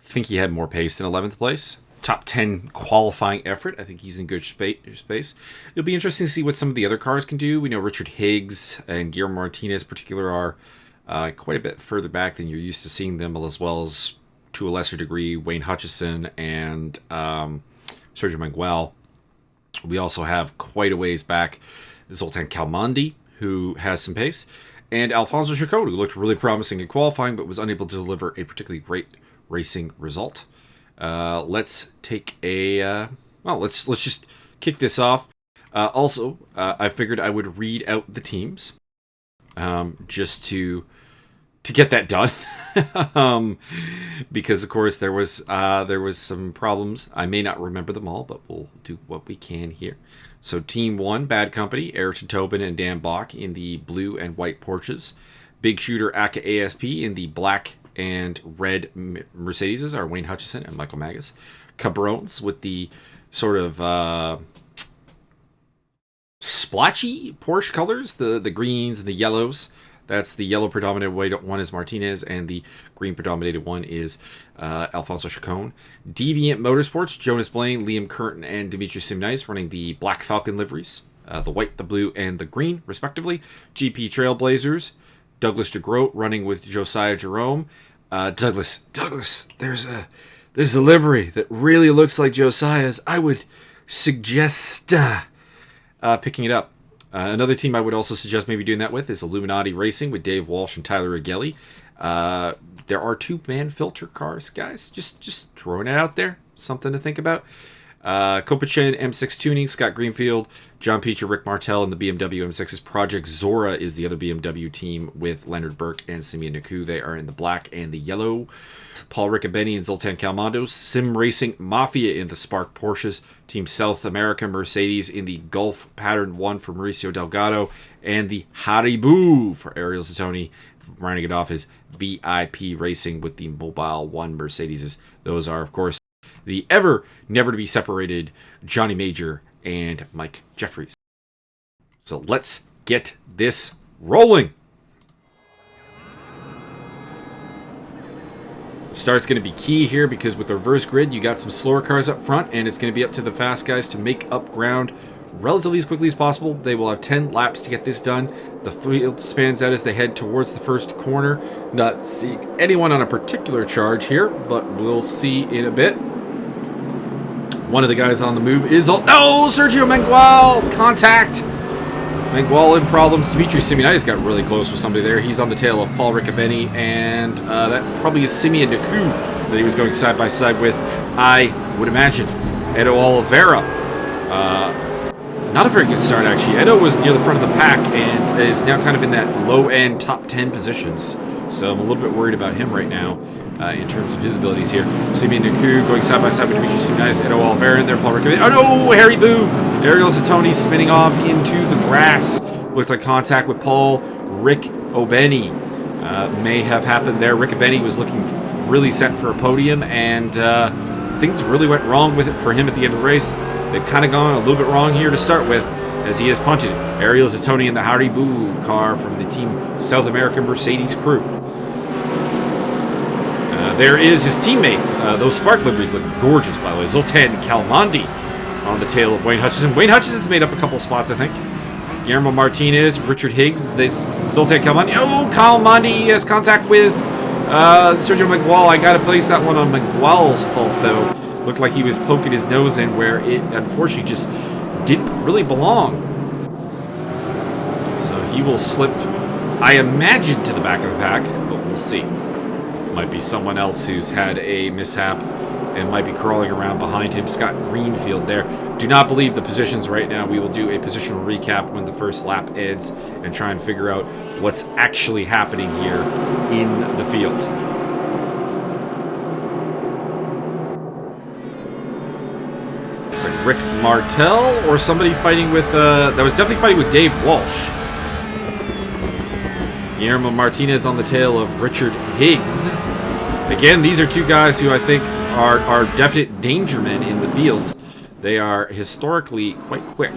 I think he had more pace than 11th place. Top 10 qualifying effort. I think he's in good space. It'll be interesting to see what some of the other cars can do. We know Richard Higgs and Guillermo Martinez in particular are quite a bit further back than you're used to seeing them, as well as, to a lesser degree, Wayne Hutchison and Sergio Mengual. We also have quite a ways back Zoltan Kalmandi, who has some pace, and Alfonso Chacon, who looked really promising in qualifying, but was unable to deliver a particularly great racing result. Let's take a let's just kick this off. I figured I would read out the teams, just to to get that done. Because of course there was some problems. I may not remember them all, but we'll do what we can here. So Team 1, Bad Company, Ayrton Tobin and Dan Bach in the blue and white Porsches. Big Shooter Aka ASP in the black and red Mercedes are Wayne Hutchison and Michael Magas. Cabrones with the sort of splotchy Porsche colors, the greens and the yellows. That's the yellow predominated one is Martinez, and the green predominated one is Alfonso Chacon. Deviant Motorsports, Jonas Blaine, Liam Curtin, and Dimitri Simnais running the Black Falcon liveries, the white, the blue, and the green, respectively. GP Trailblazers, Douglas DeGroat running with Josiah Jerome. Douglas, there's a livery that really looks like Josiah's. I would suggest picking it up. Another team I would also suggest maybe doing that with is Illuminati Racing with Dave Walsh and Tyler Agelli. There are 2-man filter cars, guys. Just throwing it out there. Something to think about. Kopachin M6 Tuning, Scott Greenfield, John Peacher, Rick Martell, and the BMW M6's Project Zora is the other BMW team with Leonard Burke and Simeon Naku. They are in the black and the yellow. Paul Riccobeni and Zoltan Calmando. Sim Racing Mafia in the Spark Porsches. Team South America Mercedes in the Gulf Pattern 1 for Mauricio Delgado. And the Haribo for Ariel Zatoni. Rounding it off is VIP Racing with the Mobile 1 Mercedes. Those are, of course, the never to be separated Johnny Major and Mike Jeffries. So let's get this rolling. Start's going to be key here because with the reverse grid, you got some slower cars up front, and it's going to be up to the fast guys to make up ground relatively as quickly as possible. They will have 10 laps to get this done. The field spans out as they head towards the first corner. Not seeing anyone on a particular charge here, but we'll see in a bit. One of the guys on the move is... Sergio Mengual! Contact! Mengual in problems. Dimitri Simeonitis got really close with somebody there. He's on the tail of Paul Riccobeni, and that probably is Simeon Naku that he was going side by side with, I would imagine. Edo Oliveira. Not a very good start, actually. Edo was near the front of the pack and is now kind of in that low-end top 10 positions. So I'm a little bit worried about him right now in terms of his abilities here. Simeon Naku going side by side with Dimitri Simeonitis. Edo Oliveira in there. Paul Riccobeni. Oh no! Harry Boo! Ariel Zatoni spinning off into the grass. Looked like contact with Paul Riccobeni. May have happened there. Riccobeni was looking really set for a podium, and things really went wrong with it for him at the end of the race. They've kind of gone a little bit wrong here to start with, as he has punted. Ariel Zatoni in the Howdy Boo car from the Team South American Mercedes crew. There is his teammate. Those Spark liveries look gorgeous, by the way. Zoltan Calmandi on the tail of Wayne Hutchison. Wayne Hutchison's made up a couple spots, I think. Guillermo Martinez, Richard Higgs, this Zoltan Calmandi. Oh, Calmandi has contact with Sergio Mengual. I got to place that one on Mengual's fault, though. Looked like he was poking his nose in where it unfortunately just didn't really belong. So he will slip, I imagine, to the back of the pack, but we'll see. Might be someone else who's had a mishap and might be crawling around behind him. Scott Greenfield there. Do not believe the positions right now. We will do a positional recap when the first lap ends and try and figure out what's actually happening here in the field. Looks like Rick Martell or somebody fighting with... that was definitely fighting with Dave Walsh. Guillermo Martinez on the tail of Richard Higgs. Again, these are two guys who I think are definite danger men in the field. They are historically quite quick.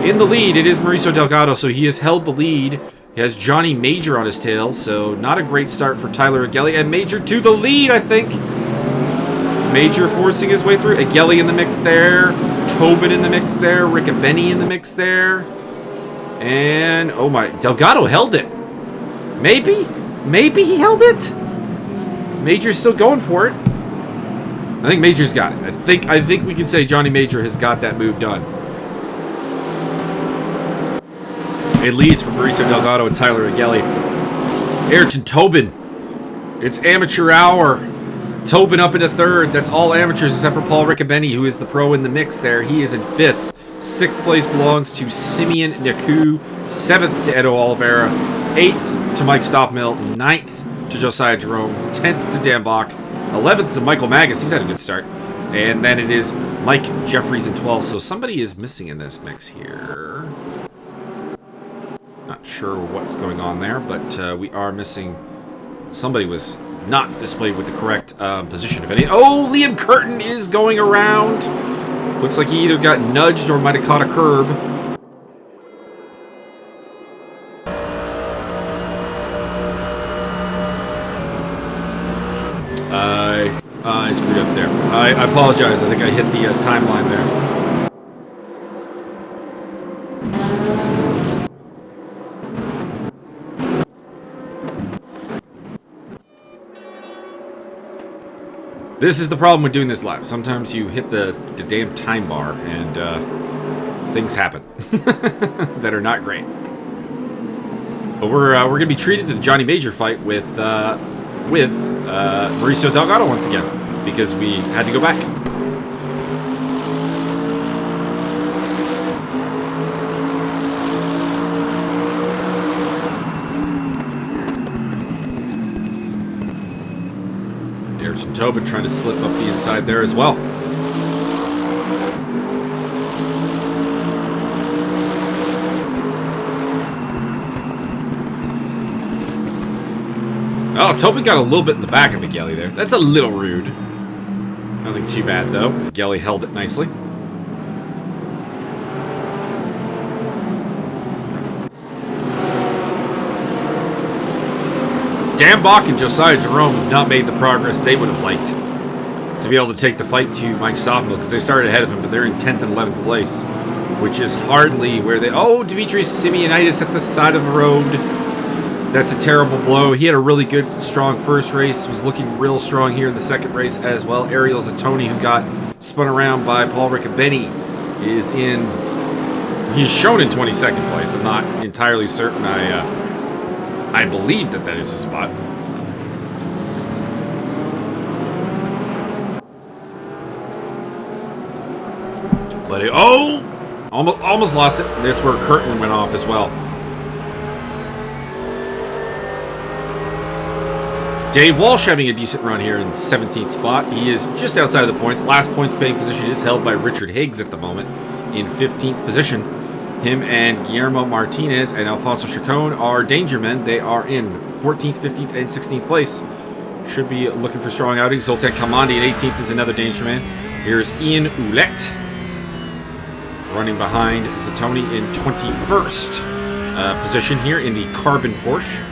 In the lead, it is Mauricio Delgado, so he has held the lead. He has Johnny Major on his tail, so not a great start for Tyler Agelli. And Major to the lead, I think. Major forcing his way through. Agelli in the mix there. Tobin in the mix there. Riccobeni in the mix there. And, oh my, Delgado held it. Maybe he held it. Major's still going for it. I think Major's got it. I think we can say Johnny Major has got that move done. It leads for Mauricio Delgado and Tyler Agelli. Ayrton Tobin. It's amateur hour. Tobin up into third. That's all amateurs except for Paul Riccobeni, who is the pro in the mix there. He is in fifth. Sixth place belongs to Simeon Naku. Seventh to Edo Oliveira. Eighth to Mike Stoppmill. Ninth to Josiah Jerome, 10th to Dan Bach, 11th to Michael Magas. He's had a good start. And then it is Mike Jeffries in 12th. So somebody is missing in this mix here. Not sure what's going on there, but we are missing. Somebody was not displayed with the correct position, if any. Oh, Liam Curtin is going around. Looks like he either got nudged or might have caught a curb. I screwed up there. I apologize. I think I hit the timeline there. This is the problem with doing this live. Sometimes you hit the damn time bar and things happen that are not great. But we're gonna be treated to the Johnny Major fight with Mauricio Delgado once again, because we had to go back. Ayrton Tobin trying to slip up the inside there as well. Oh, Tobin got a little bit in the back of Migueli there. That's a little rude. Nothing too bad, though. Migueli held it nicely. Dan Bach and Josiah Jerome have not made the progress they would have liked to be able to take the fight to Mike Stoffmill, because they started ahead of him, but they're in 10th and 11th place, which is hardly where they... Oh, Demetrius Simeonitis at the side of the road. That's a terrible blow. He had a really good, strong first race. Was looking real strong here in the second race as well. Ariel Zatoni, who got spun around by Paul Riccobeni, is in... He's shown in 22nd place. I'm not entirely certain. I believe that is his spot. But it... Oh! Almost lost it. That's where Curtin went off as well. Dave Walsh having a decent run here in 17th spot. He is just outside of the points. Last points paying position is held by Richard Higgs at the moment in 15th position. Him and Guillermo Martinez and Alfonso Chacon are danger men. They are in 14th, 15th, and 16th place. Should be looking for strong outings. Zoltan Kalmandi in 18th is another danger man. Here's Ian Ouellette running behind Zatoni in 21st position here in the Carbon Porsche.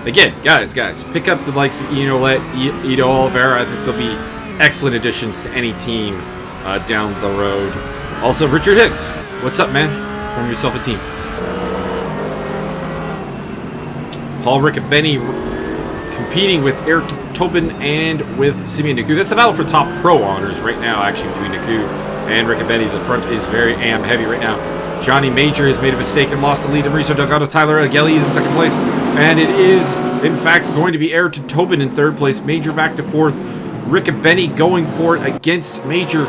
Again, guys, pick up the likes of Ian Ouellette, Ido Oliveira. I think they'll be excellent additions to any team down the road. Also, Richard Higgs. What's up, man? Form yourself a team. Paul Riccobeni competing with Ayrton Tobin and with Simeon Naku. That's the battle for top pro honors right now, actually, between Naku and Riccobeni. The front is very heavy right now. Johnny Major has made a mistake and lost the lead to Mauricio Delgado. Tyler Agueli is in second place. And it is, in fact, going to be Ayrton Tobin in third place. Major back to fourth. Riccobeni going for it against Major.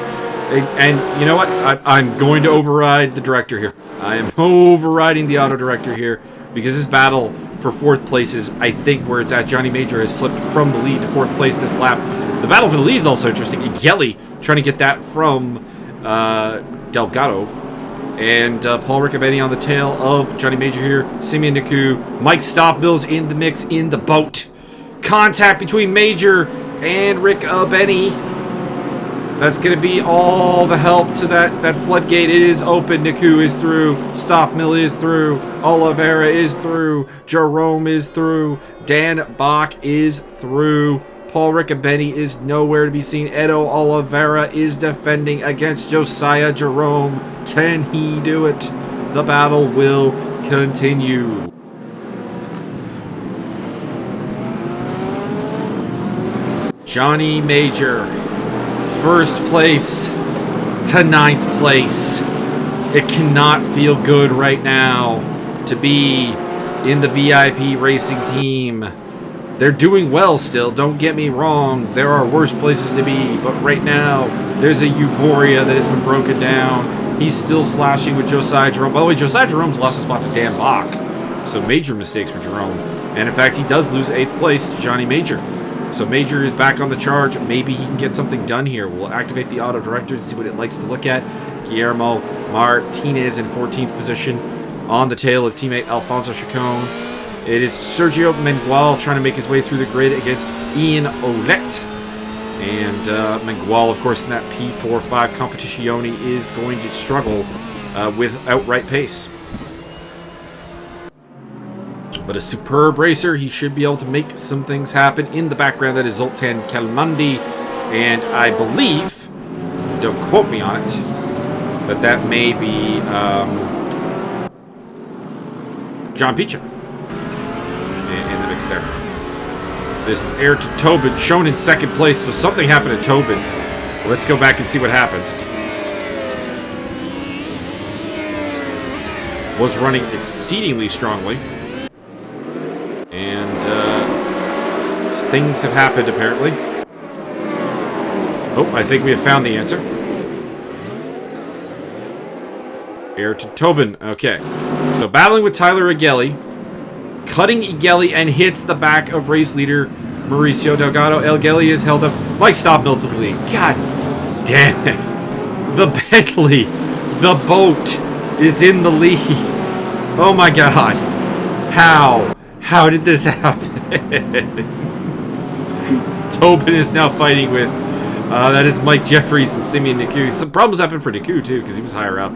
And you know what? I'm going to override the director here. I am overriding the auto director here, because this battle for fourth place is, I think, where it's at. Johnny Major has slipped from the lead to fourth place this lap. The battle for the lead is also interesting. Agueli trying to get that from Delgado. And Paul Riccobeni on the tail of Johnny Major here. Simeon Naku. Mike Stoffmill's in the mix, in the boat. Contact between Major and Riccobeni. That's going to be all the help to that floodgate. It is open. Naku is through. Stoffmill is through. Oliveira is through. Jerome is through. Dan Bach is through. Paul Riccobeni is nowhere to be seen. Edo Oliveira is defending against Josiah Jerome. Can he do it? The battle will continue. Johnny Major, first place to 9th place. It cannot feel good right now to be in the VIP racing team. They're doing well still, don't get me wrong. There are worse places to be, but right now, there's a euphoria that has been broken down. He's still slashing with Josiah Jerome. By the way, Josiah Jerome's lost a spot to Dan Bach, so major mistakes for Jerome. And in fact, he does lose 8th place to Johnny Major. So Major is back on the charge. Maybe he can get something done here. We'll activate the auto director to see what it likes to look at. Guillermo Martinez in 14th position on the tail of teammate Alfonso Chacon. It is Sergio Mengual trying to make his way through the grid against Ian Olette. And Mengual, of course, in that P45 Competizione is going to struggle with outright pace. But a superb racer, he should be able to make some things happen. In the background, that is Zoltan Kalmandi. And I believe, don't quote me on it, but that may be John Picha in the mix there. This is Ayrton Tobin, shown in 2nd place, so something happened to Tobin. Let's go back and see what happened. Was running exceedingly strongly. And things have happened, apparently. Oh, I think we have found the answer. Ayrton Tobin, okay. So battling with Tyler Igeli, cutting Igeli and hits the back of race leader Mauricio Delgado. Igeli is held up. Mike Stoppmill to the lead. God damn it. The Bentley, the boat, is in the lead. Oh my god. How? How did this happen? Tobin is now fighting with, that is Mike Jeffries and Simeon Niku. Some problems happened for Niku too, because he was higher up.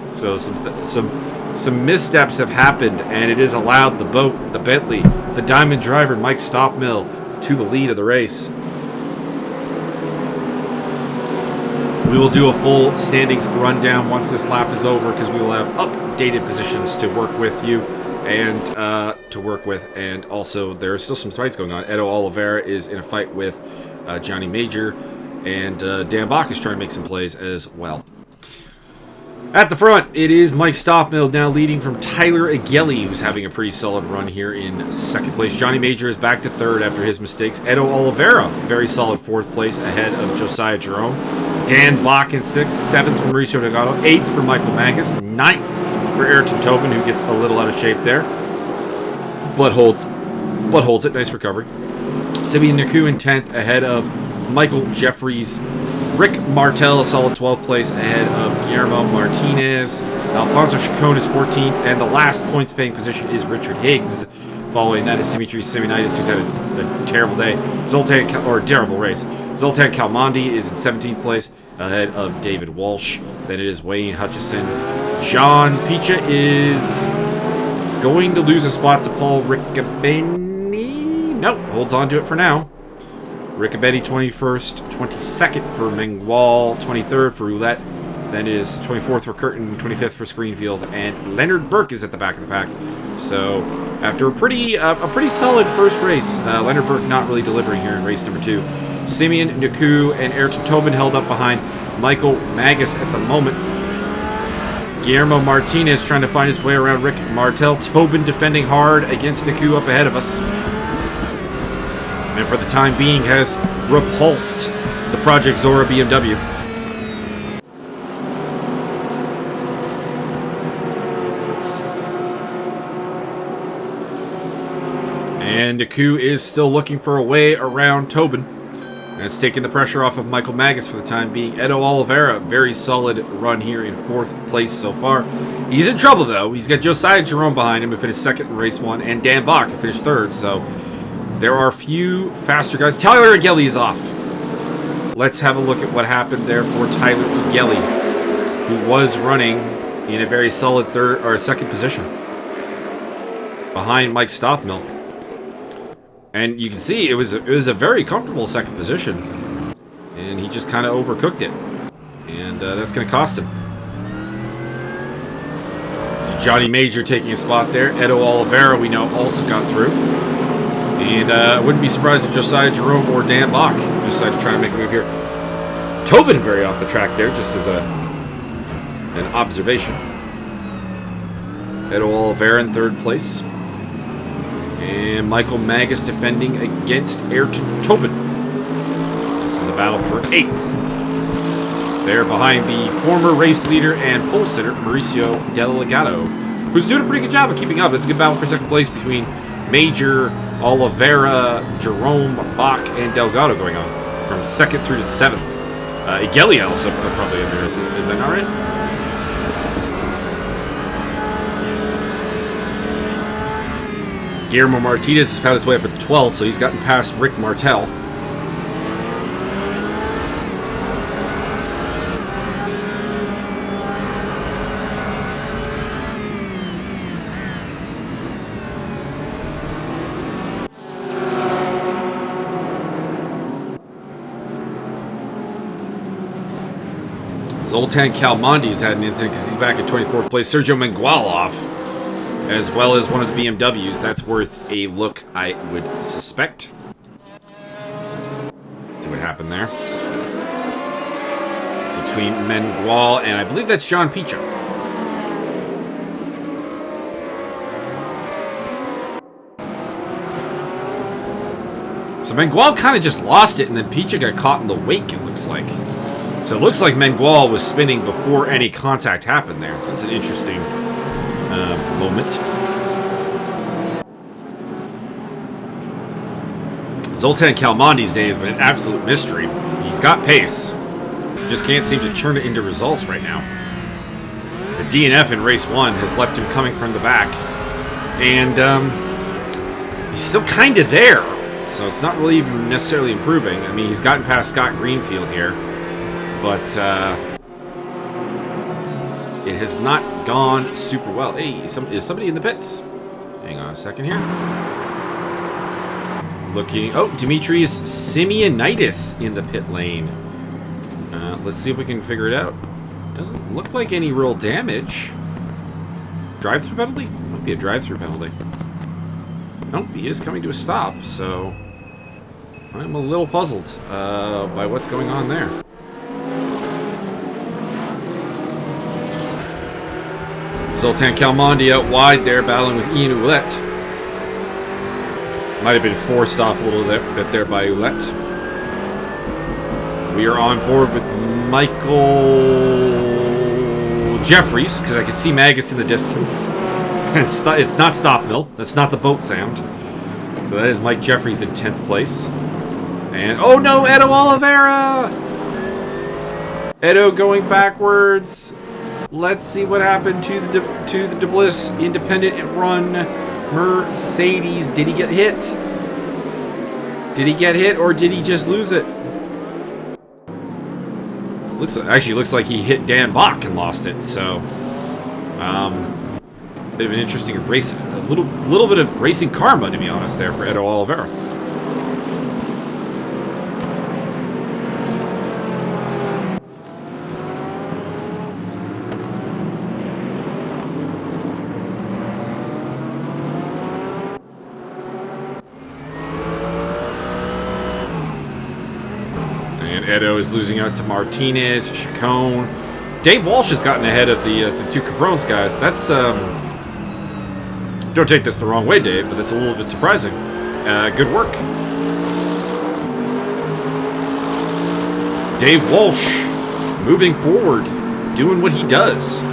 So some missteps have happened, and it has allowed the boat, the Bentley, the Diamond driver, Mike Stoppmill, to the lead of the race. We will do a full standings rundown once this lap is over, because we will have updated positions to work with you. And also there are still some fights going on. Edo Oliveira is in a fight with Johnny Major, and Dan Bach is trying to make some plays as well. At the front, it is Mike Stoppmill now leading from Tyler Igeli, who's having a pretty solid run here in 2nd place. Johnny Major is back to 3rd after his mistakes. Edo Oliveira, very solid 4th place ahead of Josiah Jerome. Dan Bach in 6th, 7th for Mauricio Delgado, 8th for Michael Magas, 9th for Ayrton Tobin, who gets a little out of shape there, but holds it. Nice recovery. Simeon Niku in 10th ahead of Michael Jeffries. Rick Martel, a solid 12th place ahead of Guillermo Martinez. Alfonso Chacon is 14th, and the last points-paying position is Richard Higgs. Following that is Dimitri Simeonitis, who's had a terrible day. Terrible race. Zoltan Kalmandi is in 17th place ahead of David Walsh. Then it is Wayne Hutchison. John Picha is going to lose a spot to Paul Riccabeni. Nope, holds on to it for now. Riccabeni 21st, 22nd for Mengual, 23rd for Roulette. Then is 24th for Curtin, 25th for Screenfield, and Leonard Burke is at the back of the pack. So after a pretty solid first race, Leonard Burke not really delivering here in race number 2. Simeon Niku and Ayrton Tobin held up behind Michael Magas at the moment. Guillermo Martinez trying to find his way around Rick Martel. Tobin defending hard against Niku up ahead of us. And for the time being has repulsed the Project Zora BMW. And Niku is still looking for a way around Tobin. And it's taking the pressure off of Michael Magas for the time being. Edo Oliveira, very solid run here in 4th place so far. He's in trouble, though. He's got Josiah Jerome behind him, who finished 2nd in race 1, and Dan Bach, who finished 3rd. So there are a few faster guys. Tyler Igeli is off. Let's have a look at what happened there for Tyler Igeli, who was running in a very solid 2nd position behind Mike Stoppmill. And you can see it was a very comfortable 2nd position, and he just kind of overcooked it, and that's going to cost him. So Johnny Major taking a spot there. Edo Oliveira, we know, also got through, and I wouldn't be surprised if Josiah Jerome or Dan Bach decide to try to make a move here. Tobin very off the track there, just as an observation. Edo Oliveira in 3rd place. And Michael Magas defending against Ayrton Tobin. This is a battle for 8th. There behind the former race leader and pole sitter, Mauricio Delgado, who's doing a pretty good job of keeping up. It's a good battle for 2nd place between Major, Oliveira, Jerome, Bach, and Delgado going on from 2nd through to 7th. Igelli also probably in there. Is that not right? Guillermo Martinez has found his way up at 12th, so he's gotten past Rick Martel. Zoltan Kalmandi's had an incident because he's back at 24th place. Sergio Mengual off, as well as one of the BMWs. That's worth a look, I would suspect. See what happened there. Between Mengual and I believe that's John Picha. So Mengual kind of just lost it, and then Picha got caught in the wake, it looks like. So it looks like Mengual was spinning before any contact happened there. That's an interesting moment. Zoltan Kalmandi's day has been an absolute mystery. He's got pace. Just can't seem to turn it into results right now. The DNF in race 1 has left him coming from the back. And he's still kind of there. So it's not really even necessarily improving. I mean, he's gotten past Scott Greenfield here. But it has not gone super well. Hey, is somebody in the pits? Hang on a second here. Looking. Oh, Demetrius Simeonitis in the pit lane. Let's see if we can figure it out. Doesn't look like any real damage. Drive-through penalty? Might be a drive-through penalty. Nope, he is coming to a stop, so I'm a little puzzled by what's going on there. Zoltan Kalmandi out wide there, battling with Ian Ouellette. Might have been forced off a little bit there by Ouellette. We are on board with Michael Jeffries, because I can see Magas in the distance. It's not Stop Mill. That's not the boat sound. So that is Mike Jeffries in 10th place. And, oh no, Edo Oliveira! Edo going backwards. Let's see what happened to the DeBliss Independent Run Mercedes. Did he get hit? Did he get hit, or did he just lose it? Actually looks like he hit Dan Bach and lost it. So, bit of an interesting race, a little bit of racing karma, to be honest, there for Edo Oliveira. Edo is losing out to Martinez, Chacon. Dave Walsh has gotten ahead of the two Cabrones guys. That's, don't take this the wrong way, Dave, but that's a little bit surprising. Good work. Dave Walsh moving forward, doing what he does.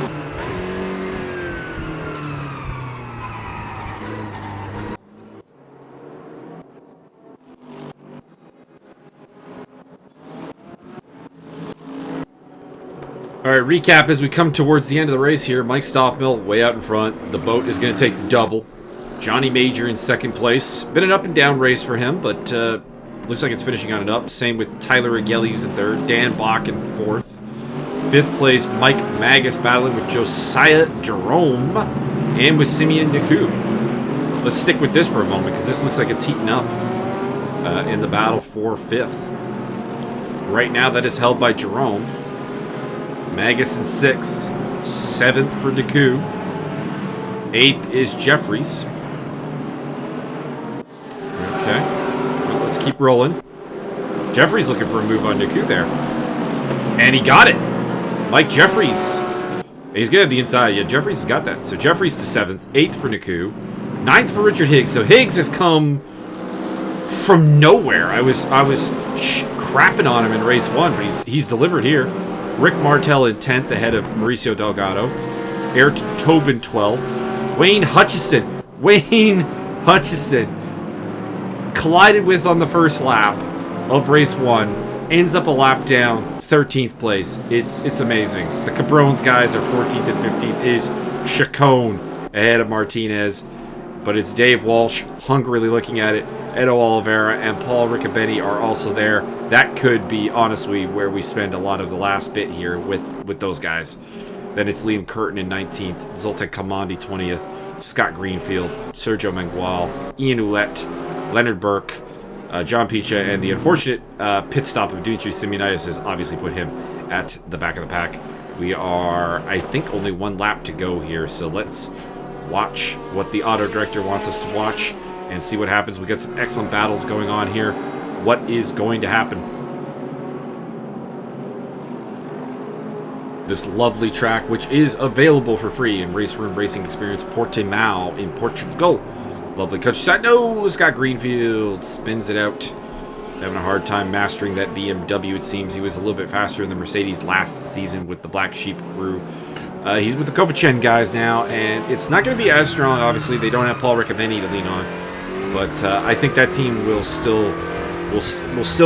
Alright, recap as we come towards the end of the race here. Mike Stockmill way out in front. The boat is going to take the double. Johnny Major in 2nd place. Been an up and down race for him, but looks like it's finishing on an up. Same with Tyler Igelli, who's in 3rd. Dan Bach in 4th. 5th place, Mike Magas battling with Josiah Jerome and with Simeon Naku. Let's stick with this for a moment, because this looks like it's heating up in the battle for 5th. Right now, that is held by Jerome. Magas in 6th. 7th for Naku. 8th is Jeffries. Okay. Well, let's keep rolling. Jeffries looking for a move on Naku there. And he got it. Mike Jeffries. He's going to have the inside. Yeah, Jeffries has got that. So Jeffries to 7th. 8th for Naku. 9th for Richard Higgs. So Higgs has come from nowhere. I was crapping on him in race 1, but he's delivered here. Rick Martel in 10th ahead of Mauricio Delgado. Eric Tobin 12th. Wayne Hutchison. Wayne Hutchison collided with on the first lap of race 1, ends up a lap down, 13th place. It's amazing. The Cabrones guys are 14th and 15th. It is Chacon ahead of Martinez, but it's Dave Walsh hungrily looking at it. Edo Oliveira and Paul Riccobeni are also there. That could be, honestly, where we spend a lot of the last bit here with those guys. Then it's Liam Curtin in 19th, Zoltan Kalmandi 20th, Scott Greenfield, Sergio Mengual, Ian Ouellette, Leonard Burke, John Picha, and the unfortunate pit stop of Dimitri Simeonitis has obviously put him at the back of the pack. We are, I think, only one lap to go here, so let's watch what the auto director wants us to watch and see what happens. We got some excellent battles going on here. What is going to happen? This lovely track, which is available for free in RaceRoom Racing Experience Portimao in Portugal. Lovely countryside. No, Scott Greenfield spins it out. Having a hard time mastering that BMW, it seems. He was a little bit faster in the Mercedes last season with the Black Sheep crew. He's with the Copachen guys now, and it's not going to be as strong, obviously. They don't have Paul Riccobeni to lean on. But I think that team will still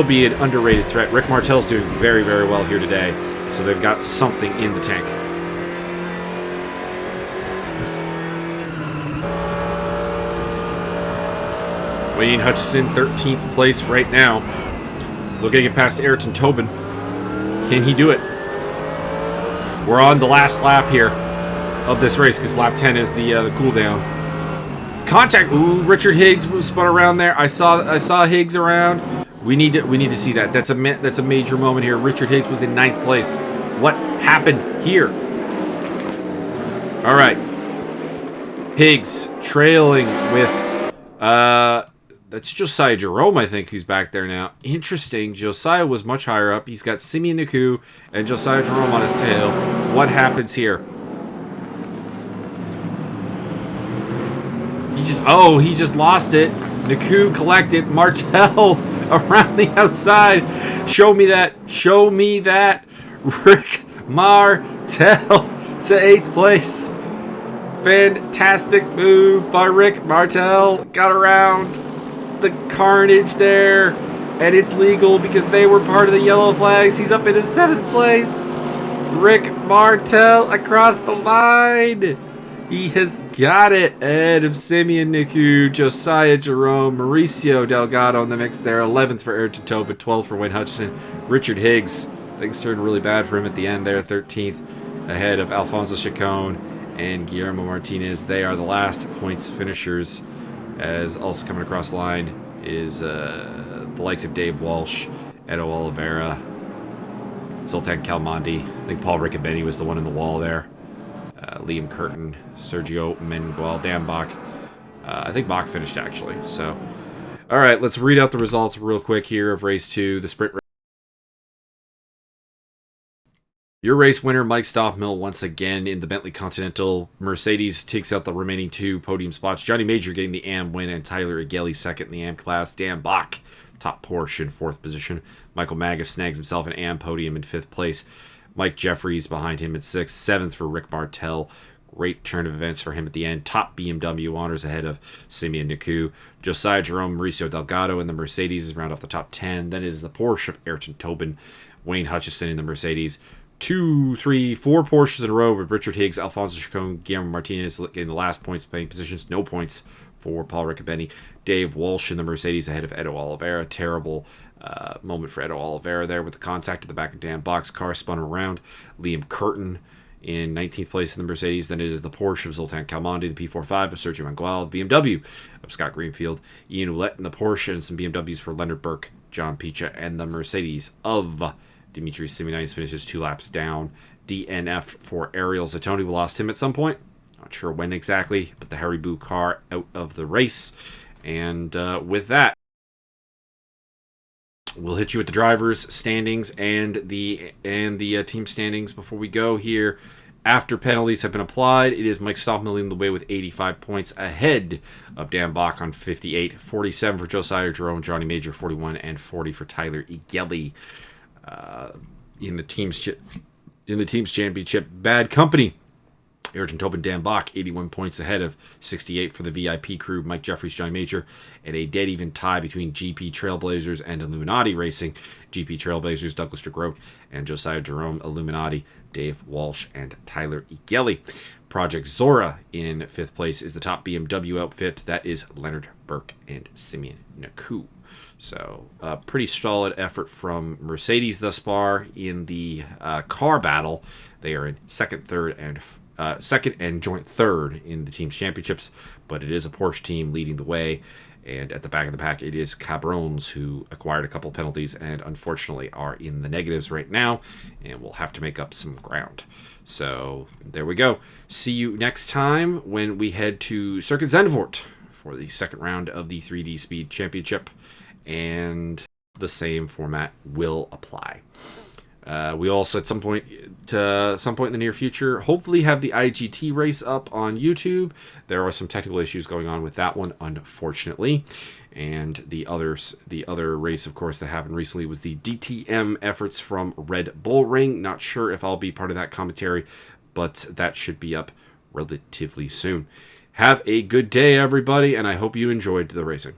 be an underrated threat. Rick Martel's doing very, very well here today, so they've got something in the tank. Wayne Hutchison, 13th place right now. Looking to get past Ayrton Tobin. Can he do it? We're on the last lap here of this race because lap 10 is the cool down. Contact. Ooh, Richard Higgs was spun around there. I saw Higgs around. We need to see that. That's a major moment here. Richard Higgs was in 9th place. What happened here? All right. Higgs trailing with that's Josiah Jerome, I think, who's back there now. Interesting. Josiah was much higher up. He's got Simeon Naku and Josiah Jerome on his tail. What happens here? He just lost it. Naku collected. Martel around the outside. Show me that. Show me that. Rick Martel to 8th place. Fantastic move by Rick Martel. Got around the carnage there, and it's legal because they were part of the yellow flags. He's up in his 7th place. Rick Martel across the line. He has got it ahead of Simeon Naku, Josiah Jerome, Mauricio Delgado in the mix there. 11th for Ayrton Tobin, 12th for Wayne Hutchison. Richard Higgs, things turned really bad for him at the end there. 13th ahead of Alfonso Chacon and Guillermo Martinez. They are the last points finishers. As also coming across the line is the likes of Dave Walsh, Edo Oliveira, Zoltan Kalmandi. I think Paul Riccobeni was the one in the wall there. Liam Curtin, Sergio Mengual, Dan Bach. I think Bach finished, actually. So, all right, let's read out the results real quick here of race 2, the sprint race. Your race winner, Mike Stoffmill, once again in the Bentley Continental. Mercedes takes out the remaining 2 podium spots. Johnny Major getting the AM win, and Tyler Igeli second in the AM class. Dan Bach, top Porsche in 4th position. Michael Magas snags himself an AM podium in 5th place. Mike Jeffries behind him at 6th. 7th for Rick Martel. Great turn of events for him at the end. Top BMW honors ahead of Simeon Naku. Josiah Jerome, Mauricio Delgado in the Mercedes is round off the top 10. Then is the Porsche of Ayrton Tobin. Wayne Hutchison in the Mercedes. 2, 3, 4 Porsches in a row with Richard Higgs, Alfonso Chacon, Guillermo Martinez getting the last points playing positions. No points for Paul Riccobeni. Dave Walsh in the Mercedes ahead of Edo Oliveira. Terrible moment for Edo Oliveira there with the contact at the back of Dan Bach's car. Spun around. Liam Curtin in 19th place in the Mercedes. Then it is the Porsche of Zoltan Kalmandi, the P45 of Sergio Mengual, the BMW of Scott Greenfield, Ian Ouellette in the Porsche, and some BMWs for Leonard Burke, John Picha, and the Mercedes of Dimitri Simeonitis finishes 2 laps down. DNF for Ariel Zatoni. We lost him at some point. Not sure when exactly, but the Haribo car out of the race. And with that, we'll hit you with the drivers' standings and the team standings before we go here. After penalties have been applied, it is Mike Stoffmill leading the way with 85 points ahead of Dan Bach on 58, 47 for Josiah Jerome, Johnny Major 41, and 40 for Tyler Igeli. In the team's championship. Bad company Ayrton Tobin, Dan Bach, 81 points ahead of 68 for the VIP crew, Mike Jeffries, Johnny Major, and a dead even tie between GP Trailblazers and Illuminati Racing. GP Trailblazers, Douglas DeGroat, and Josiah Jerome. Illuminati, Dave Walsh, and Tyler Egelli. Project Zora in 5th place is the top BMW outfit. That is Leonard Burke and Simeon Naku. So, a pretty solid effort from Mercedes thus far in the car battle. They are in second and joint third in the team's championships, but it is a Porsche team leading the way. And at the back of the pack, it is Cabrons, who acquired a couple penalties and unfortunately are in the negatives right now and will have to make up some ground. So there we go. See you next time when we head to Circuit Zandvoort for the second round of the 3D Speed Championship, and the same format will apply. We also, at some point in the near future, hopefully have the IGT race up on YouTube. There are some technical issues going on with that one, unfortunately. And the other race, of course, that happened recently was the DTM efforts from Red Bull Ring. Not sure if I'll be part of that commentary, but that should be up relatively soon. Have a good day, everybody, and I hope you enjoyed the racing.